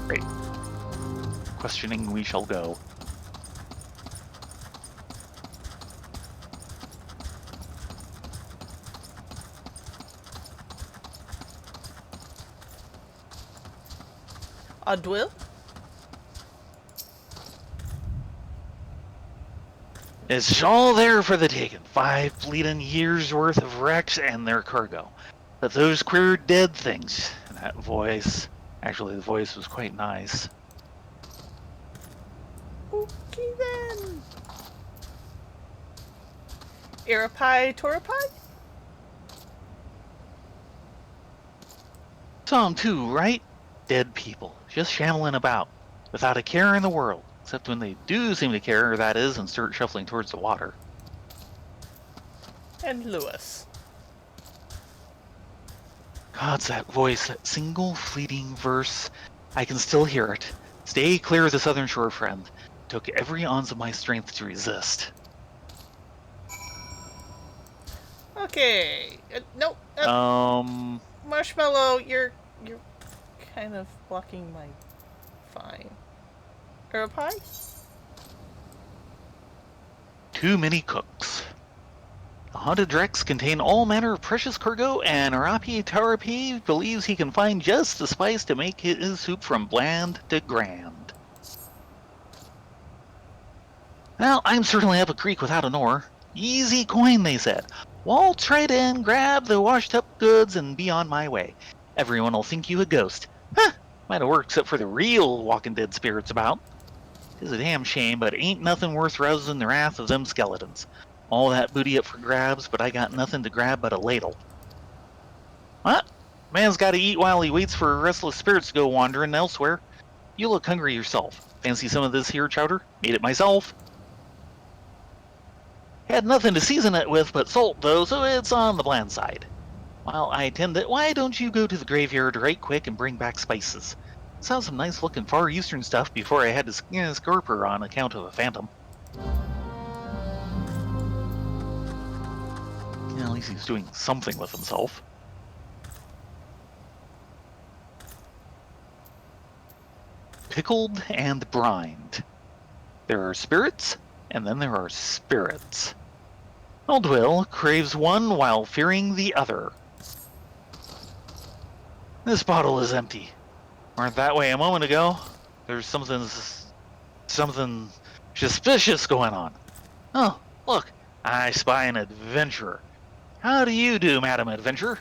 Great. Questioning we shall go. Adwil? It's all there for the taking. 5 fleeting years worth of wrecks and their cargo. But those queer dead things, and that voice, actually the voice was quite nice. Okay then. Arapai Torapai? Saw 'em too, right? Dead people, just shambling about, without a care in the world. Except when they do seem to care, that is, and start shuffling towards the water. And Lewis. God's that voice, that single fleeting verse. I can still hear it. Stay clear of the southern shore, friend. It took every ounce of my strength to resist. Okay. Nope. Marshmallow, you're kind of blocking my fine. Arapai? Too many cooks. The haunted wrecks contain all manner of precious cargo, and Arapi Tarapi believes he can find just the spice to make his soup from bland to grand. Well, I'm certainly up a creek without an oar. Easy coin, they said. Waltz right in, grab the washed-up goods, and be on my way. Everyone will think you a ghost. Huh, might have worked except for the real Walking Dead spirits about. 'Tis a damn shame, but ain't nothing worth rousing the wrath of them skeletons. All that booty up for grabs, but I got nothing to grab but a ladle. What? Man's gotta eat while he waits for restless spirits to go wandering elsewhere. You look hungry yourself. Fancy some of this here chowder? Made it myself. Had nothing to season it with but salt, though, so it's on the bland side. While I attend it, why don't you go to the graveyard right quick and bring back spices? Saw some nice-looking Far Eastern stuff before I had to scarp her on account of a phantom. Yeah, at least he's doing something with himself. Pickled and brined. There are spirits, and then there are spirits. Old Will craves one while fearing the other. This bottle is empty. Weren't that way a moment ago. There's something suspicious going on. Oh, look, I spy an adventurer. How do you do, Madam Adventurer?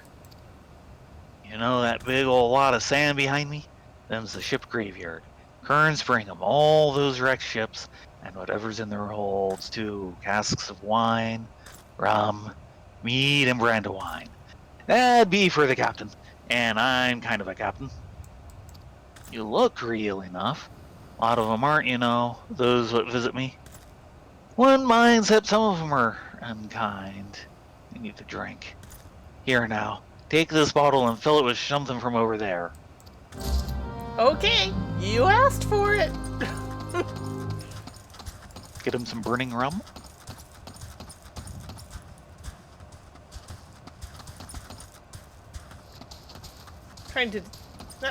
You know that big old lot of sand behind me? Them's the ship graveyard. Currents bring 'em all those wrecked ships, and whatever's in their holds, too. Casks of wine, rum, mead, and brandywine. That'd be for the captain, and I'm kind of a captain. You look real enough. A lot of 'em aren't, you know, those what visit me. Wouldn't mind, except some of 'em are unkind. I need to drink. Here now, take this bottle and fill it with something from over there. Okay, you asked for it. Get him some burning rum. Trying to... No.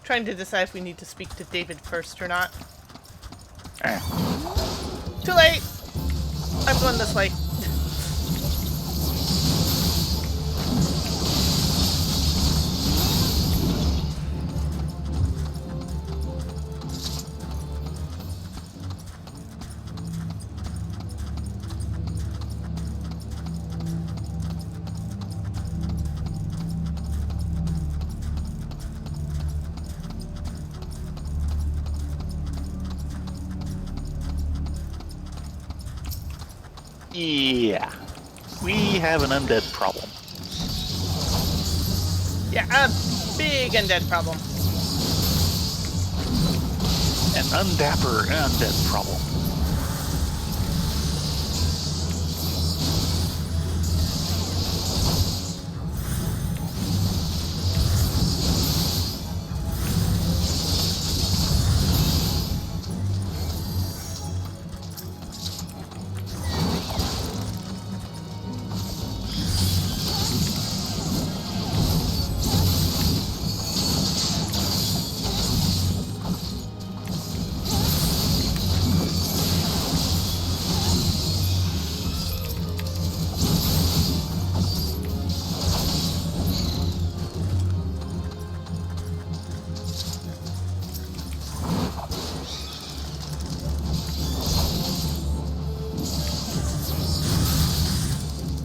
Trying to decide if we need to speak to David first or not. Too late! I'm going this way. Yeah, we have an undead problem. Yeah, a big undead problem. An undapper undead problem.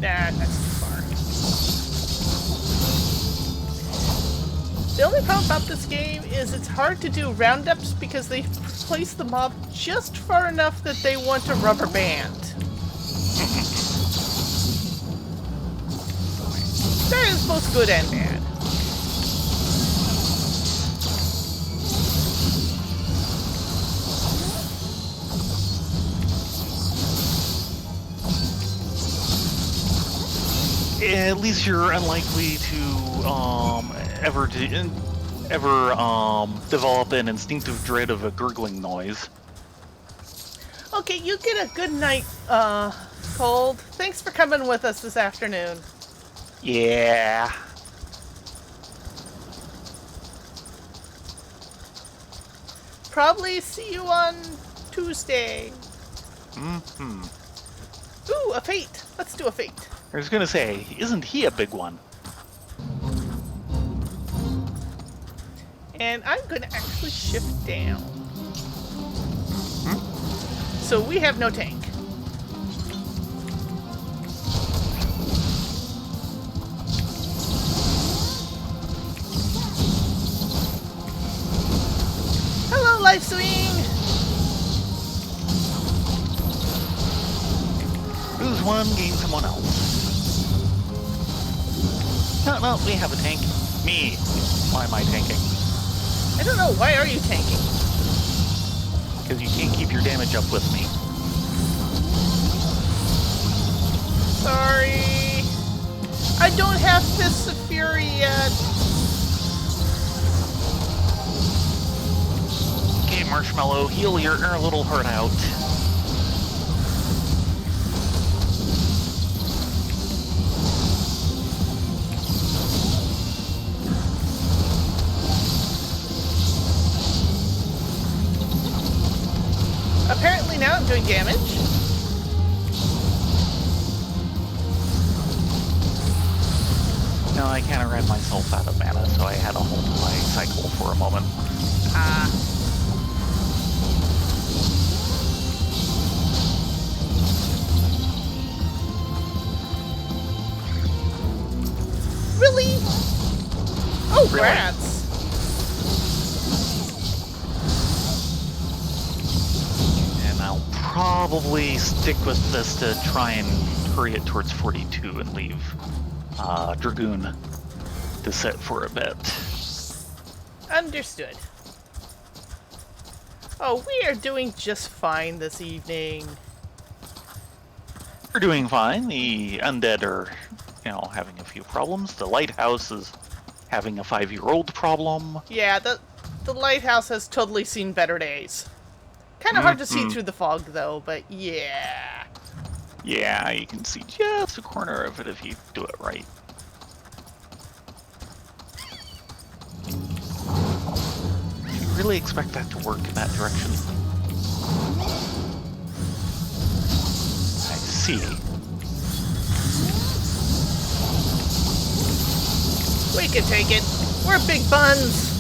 Nah, that's too far. The only problem about this game is it's hard to do roundups because they place the mob just far enough that they want a rubber band. That is both good and bad. At least you're unlikely to ever develop an instinctive dread of a gurgling noise. Okay, you get a good night, Cold. Thanks for coming with us this afternoon. Yeah. Probably see you on Tuesday. Mm-hmm. Ooh, a fate. Let's do a fate. I was gonna say, isn't he a big one? And I'm gonna actually shift down. So we have no tank. Hello, Life Swing! Lose one, gain someone else. No, we have a tank. Me. Why am I tanking? I don't know, why are you tanking? Because you can't keep your damage up with me. Sorry. I don't have Fists of Fury yet. Okay, Marshmallow, heal your little heart out. Apparently now I'm doing damage. No, I kind of ran myself out of mana, so I had to hold my cycle for a moment. Ah. Really? Oh, Really? rats. And I'll probably stick with this to try and hurry it towards 42 and leave Dragoon to sit for a bit. Understood. Oh, we are doing just fine this evening. We're doing fine. The undead are, having a few problems. The lighthouse is having a 5-year-old problem. Yeah, the lighthouse has totally seen better days. Kind of hard to see through the fog, though, but yeah. Yeah, you can see just a corner of it if you do it right. Do you really expect that to work in that direction? I see. We can take it. We're big buns.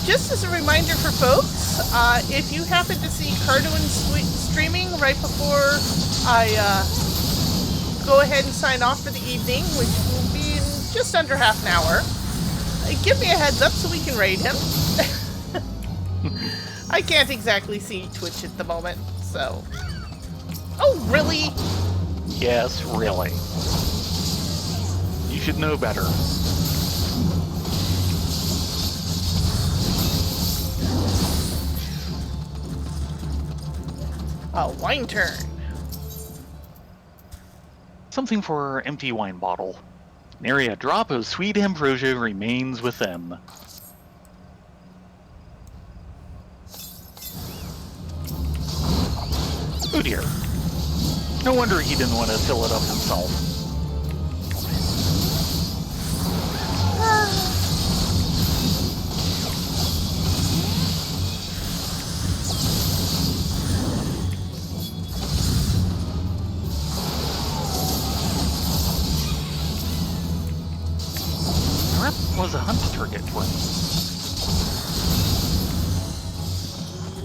Just as a reminder for folks, if you happen to see Cardoon streaming right before I go ahead and sign off for the evening, which will be in just under half an hour, give me a heads up so we can raid him. I can't exactly see Twitch at the moment, so... Oh, really? Yes, really. You should know better. A wine turn. Something for empty wine bottle. Nary a drop of sweet ambrosia remains with them. Oh dear. No wonder he didn't want to fill it up himself. That was a hunt target for him.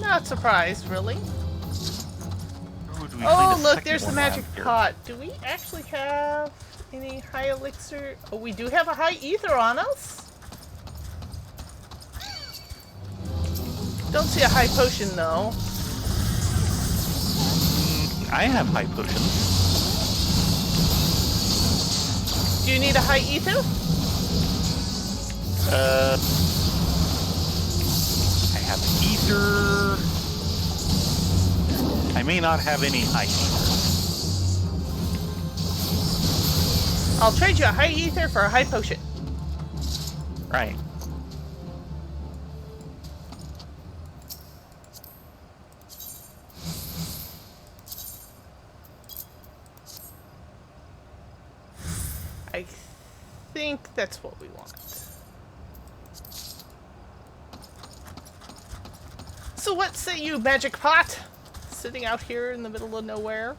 Not surprised, really. Ooh, do we Oh, find a look, second there's the one magic around here? pot. Do we actually have any high elixir? Oh, we do have a high ether on us. Don't see a high potion, though. I have high potions. Do you need a high ether? I have ether. I may not have any high ether. I'll trade you a high ether for a high potion. Right. I think that's what we want. So what say you, magic pot? Sitting out here in the middle of nowhere?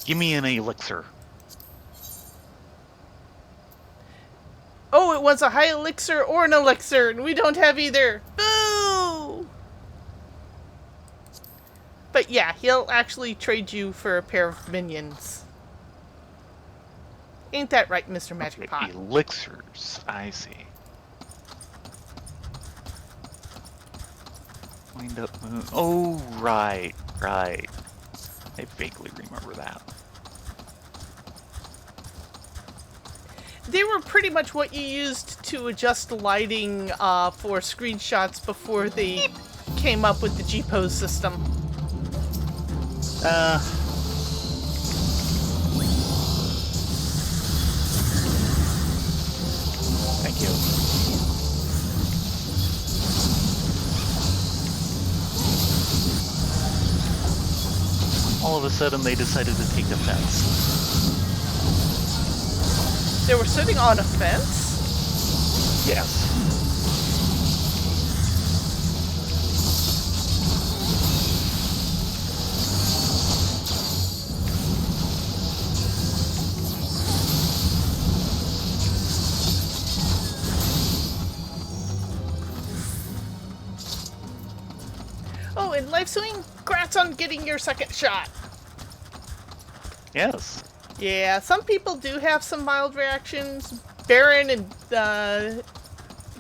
Give me an elixir. Oh, it was a high elixir or an elixir, and we don't have either. Boo! But yeah, he'll actually trade you for a pair of minions. Ain't that right, Mr. Magic Pot? Elixirs, I see. Wind up moon. Oh, right. I vaguely remember that. They were pretty much what you used to adjust the lighting for screenshots before they came up with the G-pose system. Thank you. All of a sudden, they decided to take offense. They were sitting on a fence? Yes. Oh, and life swing, congrats on getting your second shot. Yes. Yeah, some people do have some mild reactions. Baron and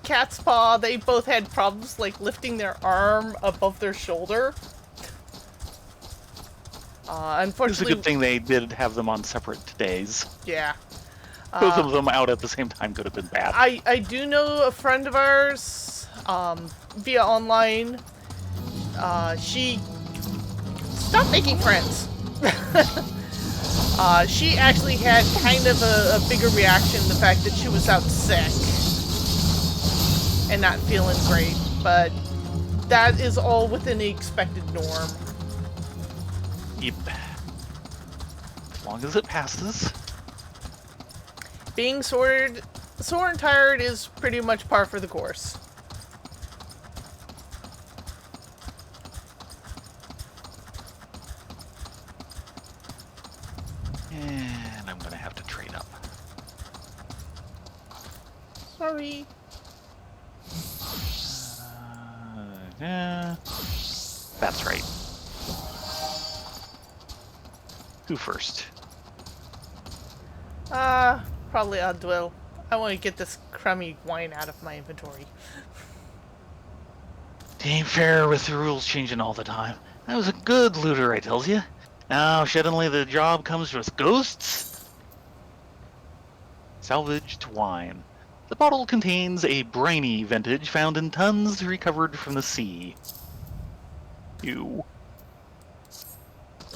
Cat's Paw, they both had problems like lifting their arm above their shoulder. It's a Unfortunately, good thing they did have them on separate days. yeah. Both of them out at the same time could have been bad. I do know a friend of ours, via online. She stopped making friends. She actually had kind of a bigger reaction to the fact that she was out sick and not feeling great, but that is all within the expected norm. Yep. As long as it passes. Being sore and tired is pretty much par for the course. And I'm gonna have to trade up. Sorry. Yeah. That's right. Who first? Probably Oddwill. I want to get this crummy wine out of my inventory. It ain't fair with the rules changing all the time. I was a good looter, I tells you. Now, suddenly the job comes with ghosts? Salvaged wine. The bottle contains a briny vintage found in tons recovered from the sea. Ew.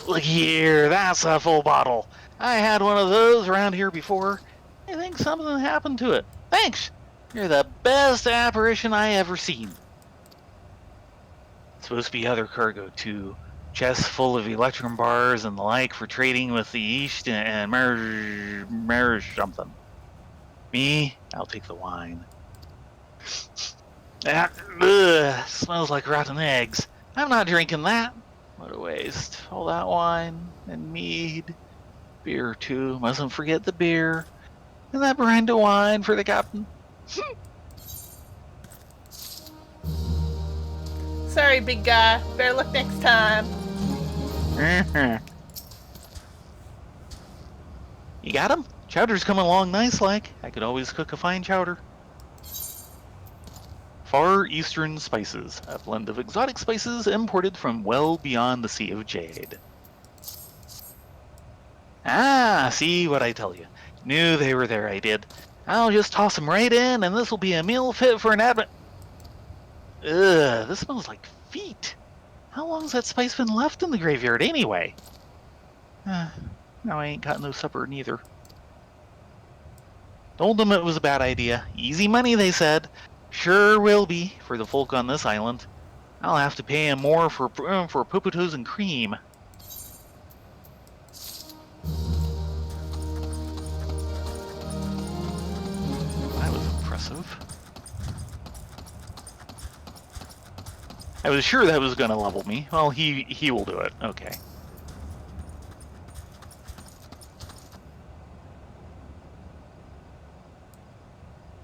Look here, that's a full bottle. I had one of those around here before. I think something happened to it. Thanks. You're the best apparition I ever seen. Supposed to be other cargo too. Chests full of electrum bars and the like for trading with the East and marriage something. Me, I'll take the wine. That smells like rotten eggs. I'm not drinking that. What a waste. All that wine and mead. Beer too. Mustn't forget the beer. And that brand of wine for the captain. Sorry, big guy. Better luck next time. You got him? Chowder's coming along nice like. I could always cook a fine chowder. Far Eastern spices, a blend of exotic spices imported from well beyond the Sea of Jade. Ah, see what I tell you. Knew they were there, I did. I'll just toss them right in, and this'll be a meal fit for an advent. Ugh, this smells like feet. How long's that spice been left in the graveyard anyway? Now I ain't got no supper neither. Told them it was a bad idea. Easy money, they said. Sure will be for the folk on this island. I'll have to pay 'em more for popotos and cream. That was impressive. I was sure that was going to level me. Well, he will do it. Okay.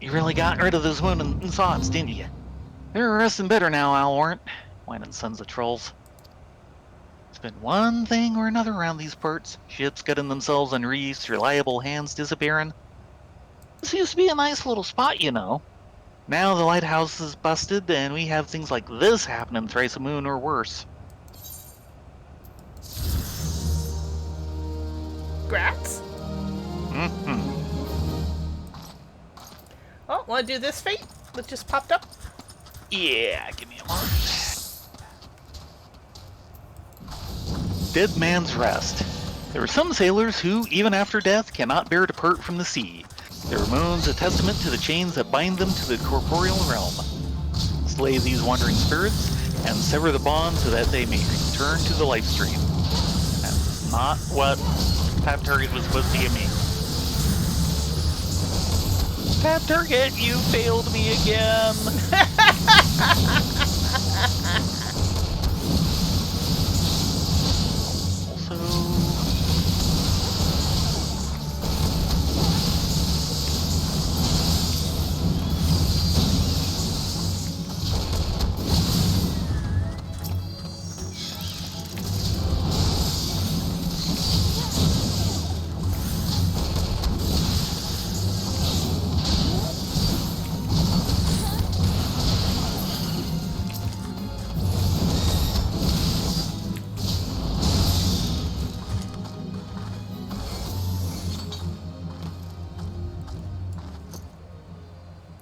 You really got rid of those wound and sots, didn't you? They're resting better now, I'll warrant. Whining sons of trolls. It's been one thing or another around these parts. Ships getting themselves in reefs, reliable hands disappearing. This used to be a nice little spot, you know. Now the lighthouse is busted, and we have things like this happening thrice a moon or worse. Grats? Mm-hmm. Oh, want to do this fate that just popped up? Yeah, give me a moment. dead man's rest. There are some sailors who, even after death, cannot bear to part from the sea. Their moans a testament to the chains that bind them to the corporeal realm. Slay these wandering spirits and sever the bond so that they may return to the life stream. That's not what Tap Target was supposed to give me. Tap Target, you failed me again.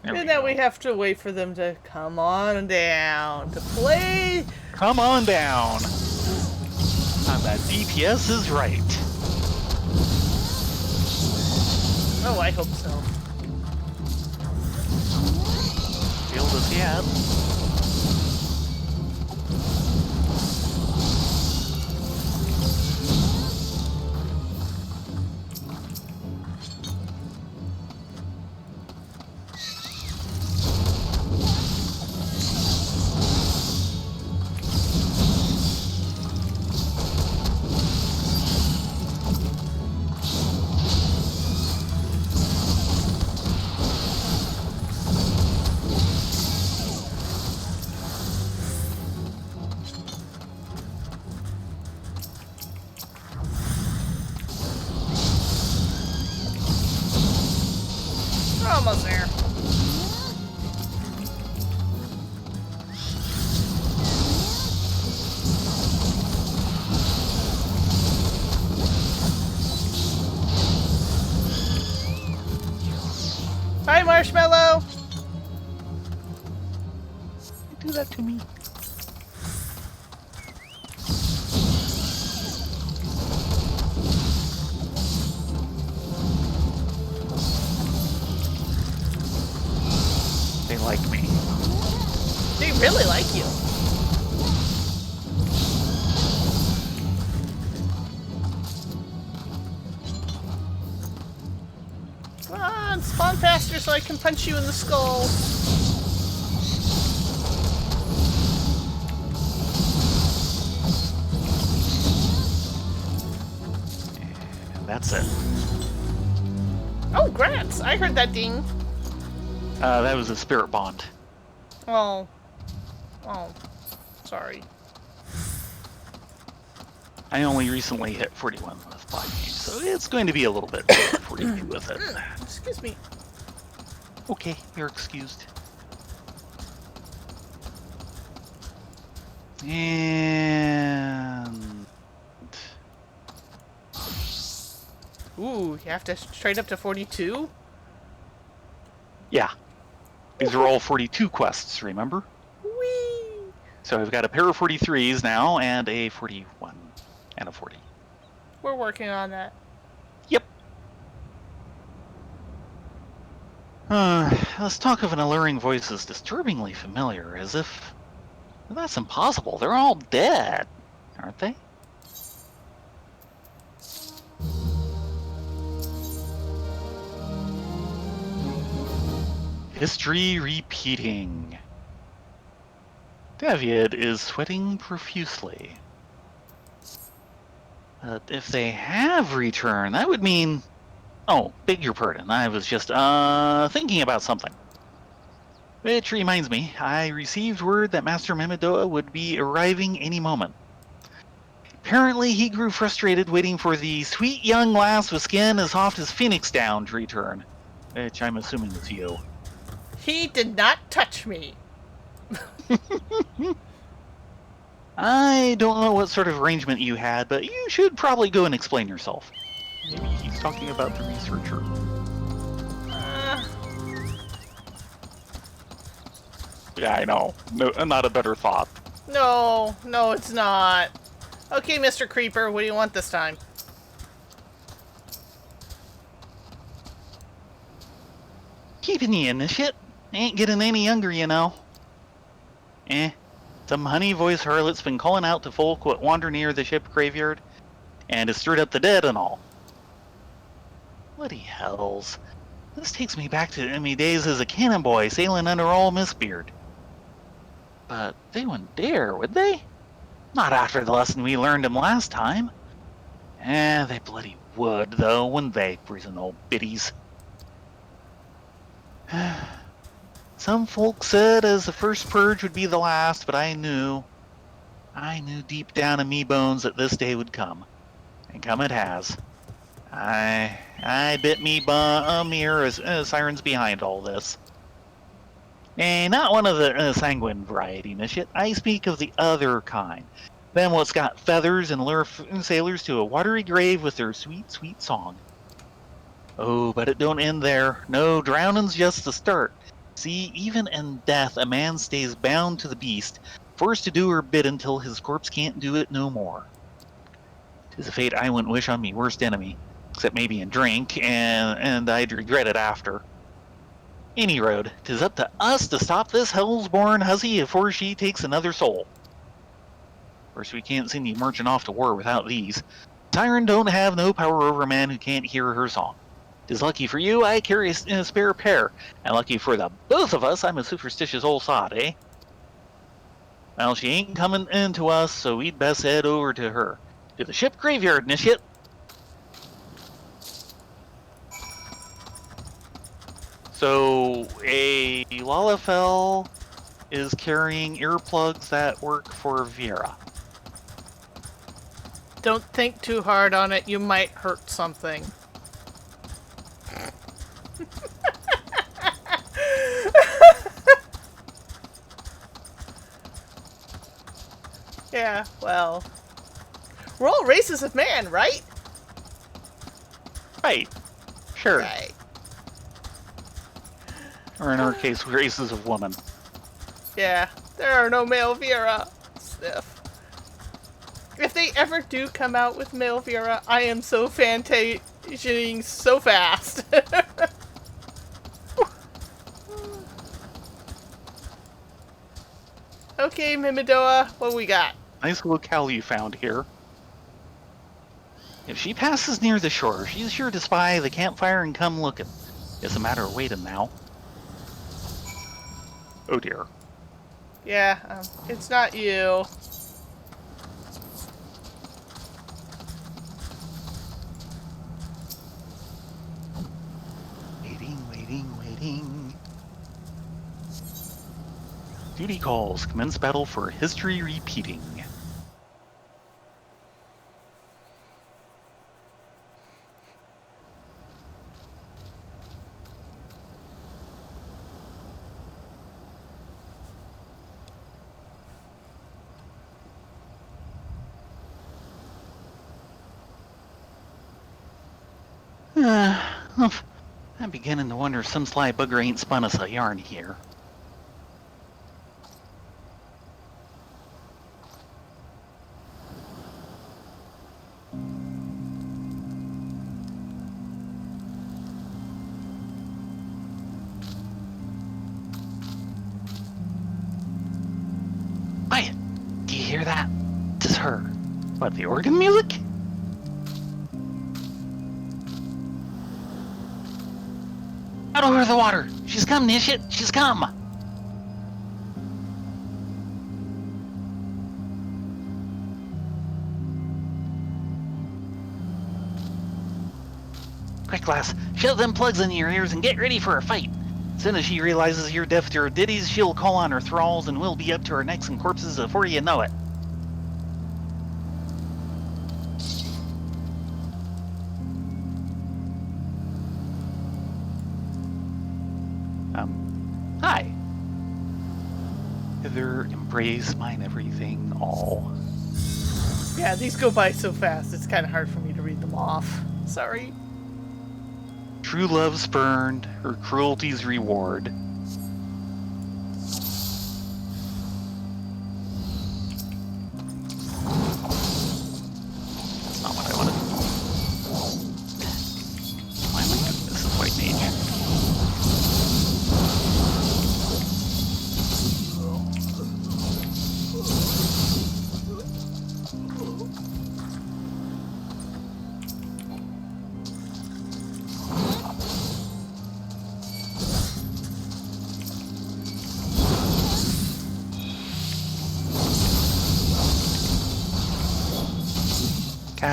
And then we have to wait for them to come on down to play. Come on down. And that DPS is right. Oh, I hope so. Failed us yet. We're almost there. Bye, Marshmallow! Do that to me. They like me. They really like you. Come on, spawn faster so I can punch you in the skull. And that's it. Oh, grats! I heard that ding. That was a spirit bond. Oh. Oh. Sorry. I only recently hit 41 with bot games, so it's going to be a little bit below 42 with it. Excuse me. Okay, you're excused. And... Ooh, you have to trade up to 42? yeah. These are all 42 quests, remember? Whee! So I've got a pair of 43s now, and a 41, and a 40. We're working on that. Yep. This talk of an alluring voice is disturbingly familiar, as if... well, that's impossible. They're all dead, aren't they? History repeating. David is sweating profusely. But if they have returned, that would mean... oh, beg your pardon. I was just, thinking about something. Which reminds me, I received word that Master Mimidoa would be arriving any moment. Apparently, he grew frustrated waiting for the sweet young lass with skin as soft as phoenix down to return. Which I'm assuming is you. He did not touch me. I don't know what sort of arrangement you had, but you should probably go and explain yourself. Maybe he's talking about the researcher. Yeah, I know. No, not a better thought. No, it's not. Okay, Mr. Creeper, what do you want this time? Keeping you in this shit. Ain't getting any younger, you know. Some honey-voiced harlot's been calling out to folk what wander near the ship graveyard, and has stirred up the dead and all. Bloody hells. This takes me back to me days as a cannon boy sailing under all Mistbeard. But they wouldn't dare, would they? Not after the lesson we learned 'em last time. They bloody would, though, wouldn't they, brazen old biddies? Some folks said as the first purge would be the last, but I knew deep down in me bones that this day would come. And come it has. I bit me bum ear as sirens behind all this. Not one of the sanguine variety, miss yet. I speak of the other kind. Them what's got feathers and lure sailors to a watery grave with their sweet, sweet song. Oh, but it don't end there. No, drowning's just the start. See, even in death, a man stays bound to the beast, forced to do her bid until his corpse can't do it no more. 'Tis a fate I wouldn't wish on me worst enemy, except maybe in drink, and I'd regret it after. Any road, 'tis up to us to stop this hell's-born hussy afore she takes another soul. Of course, we can't send you marching off to war without these. Siren don't have no power over a man who can't hear her song. 'Tis lucky for you I carry a spare pair, and lucky for the both of us I'm a superstitious old sod, eh? Well, she ain't coming in to us, so we'd best head over to her. To the ship graveyard, Nishit. So, a Lalafell is carrying earplugs that work for Vera. Don't think too hard on it, you might hurt something. Yeah, well... We're all races of man, right? Right. Sure. Right. Or in our case, races of woman. Yeah, there are no male Vera. Sniff. If they ever do come out with male Vera, I am so fantasiaing so fast. Okay, Mimidoa, what we got? Nice locale you found here. If she passes near the shore, she's sure to spy the campfire and come looking. It's a matter of waiting now. Oh dear. Yeah, it's not you. Waiting. Duty calls. Commence battle for history repeating. I'm beginning to wonder if some sly bugger ain't spun us a yarn here. Quiet! Do you hear that? It's her. What, the organ music? Out over the water! She's come, Nishit! She's come! Quick, lass, shove them plugs in your ears and get ready for a fight. As soon as she realizes you're deaf to her ditties, she'll call on her thralls and we'll be up to our necks in corpses before you know it. Hi. Hither, embrace mine everything, all. Yeah, these go by so fast, it's kind of hard for me to read them off. Sorry. True love spurned, her cruelty's reward.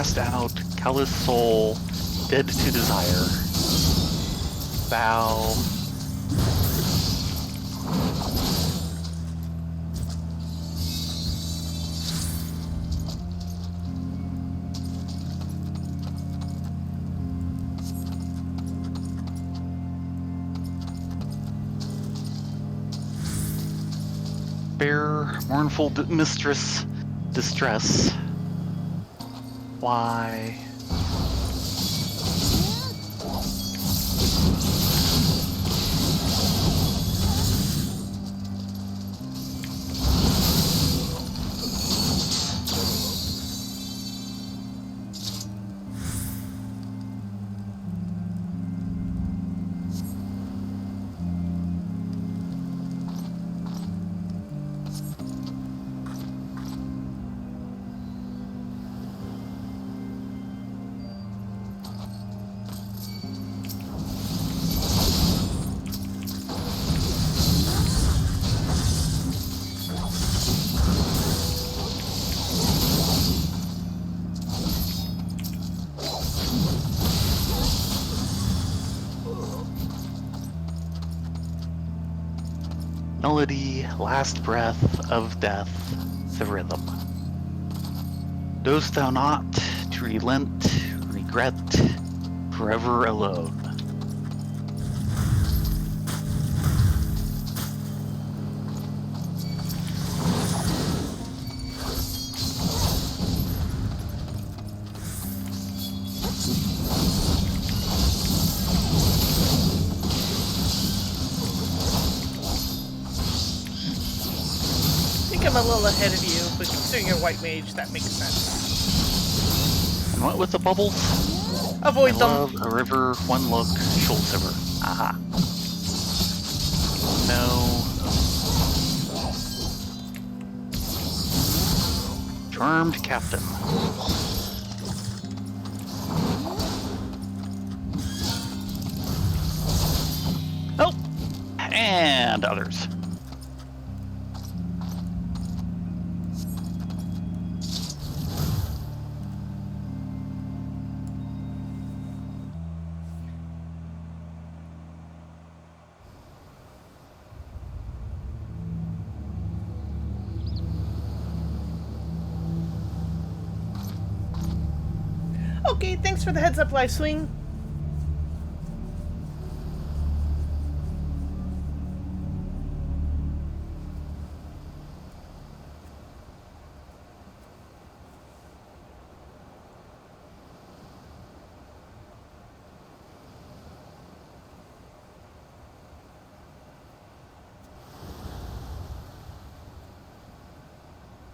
cast out, callous soul, dead to desire. Bow. Bear, mournful mistress, distress. Fly. Melody, last breath of death, the rhythm. Dost thou not to relent, regret, forever alone? I'm a little ahead of you, but considering you're white mage, that makes sense. And what with the bubbles? Avoid I them. love a river, one look, shoal silver. Aha. No. Charmed captain. Oh! And others. Okay, thanks for the heads up, live swing.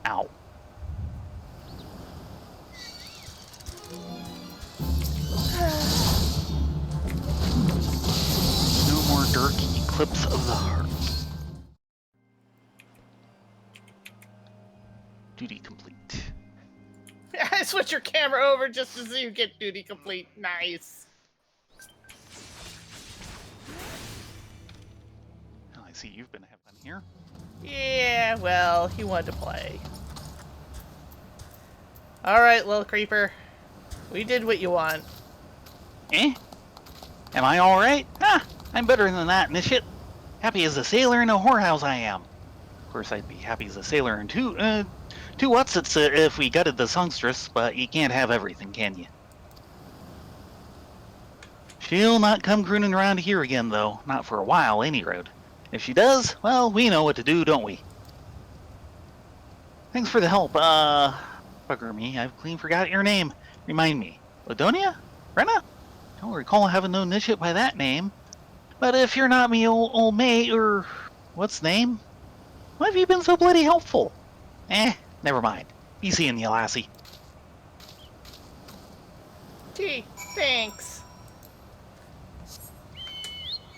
Ow. No more dark eclipse of the heart. Duty complete. I switch your camera over just so you get duty complete. Nice. Oh, I see you've been having fun here. Yeah, well, he wanted to play. Alright, little creeper. We did what you want. Eh? Am I alright? Ah, I'm better than that, Nishit. Happy as a sailor in a whorehouse I am. Of course, I'd be happy as a sailor in two whatsits if we gutted the songstress, but you can't have everything, can you? She'll not come crooning around here again, though. Not for a while, any road. If she does, well, we know what to do, don't we? Thanks for the help. Bugger me, I've clean forgot your name. Remind me. Ladonia? Brenna? Don't recall having known Nishit by that name. But if you're not me old mate, or what's name? Why have you been so bloody helpful? Never mind. Be seeing you, lassie. Gee, thanks.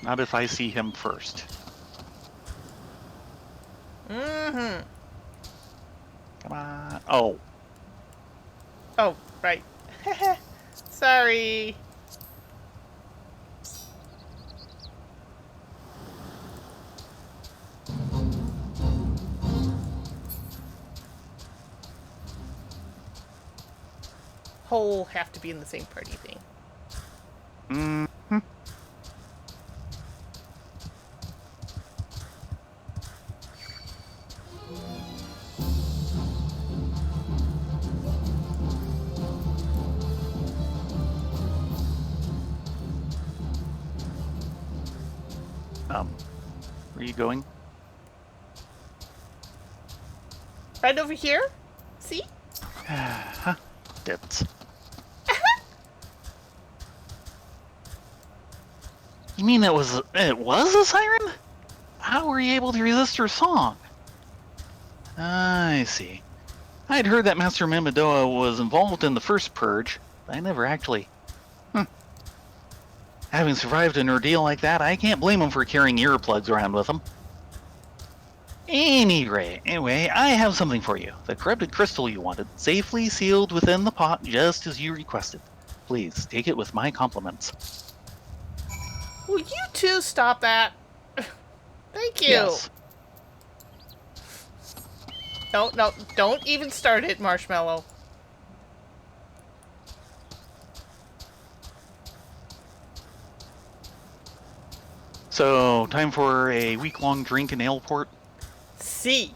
Not if I see him first. Mm-hmm. Come on. Oh. Oh, right. Sorry. whole have to be in the same party thing. Mm-hmm. Where are you going? Right over here? See? Huh? Dibs. You mean it was a siren? How were you able to resist her song? I see. I'd heard that Master Mamadoa was involved in the first purge, but I never actually... Having survived an ordeal like that, I can't blame him for carrying earplugs around with him. Anyway, I have something for you. The corrupted crystal you wanted, safely sealed within the pot just as you requested. Please, take it with my compliments. Will you two stop that? Thank you. Yes. No, don't even start it, Marshmallow. So, time for a week-long drink in Aleport? See.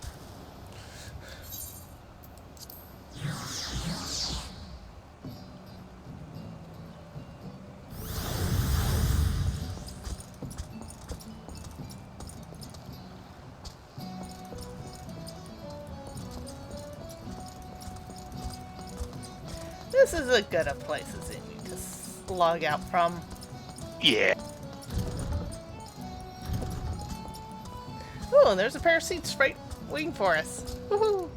This is as good a place as any to slug out from. Yeah. Oh, and there's a pair of seats right waiting for us. Woohoo!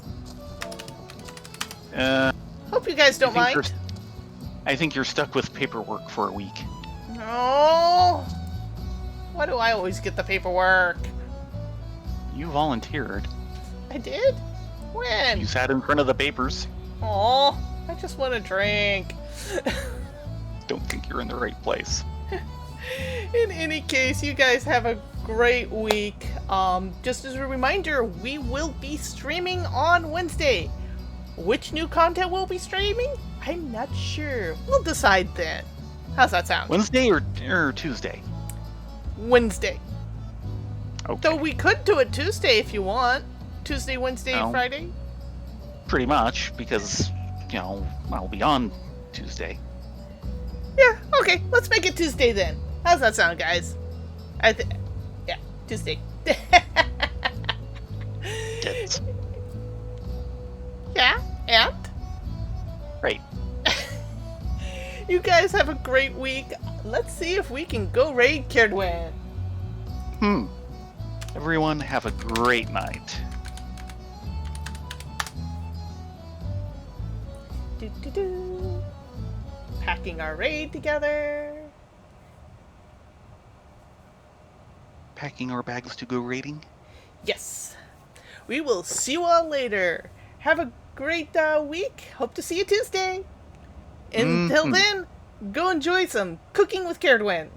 Hope you guys don't mind. I think you're stuck with paperwork for a week. No. Why do I always get the paperwork? You volunteered. I did? When? You sat in front of the papers. Oh, I just want a drink. Don't think you're in the right place. In any case, you guys have a great week. Just as a reminder, we will be streaming on Wednesday. Which new content we'll be streaming? I'm not sure. We'll decide then. How's that sound? Wednesday or Tuesday? Wednesday. Okay. Though we could do it Tuesday if you want. Tuesday, Wednesday, No. Friday? Pretty much, because, I'll be on Tuesday. Yeah, okay. Let's make it Tuesday then. How's that sound, guys? Yeah, Tuesday. Kids. Yeah, and? Right. You guys have a great week. Let's see if we can go raid Kerdwan. Everyone have a great night. Do. Packing our raid together. Packing our bags to go raiding? Yes. We will see you all later. Have a great week. Hope to see you Tuesday. Until then, go enjoy some cooking with Kerdwan.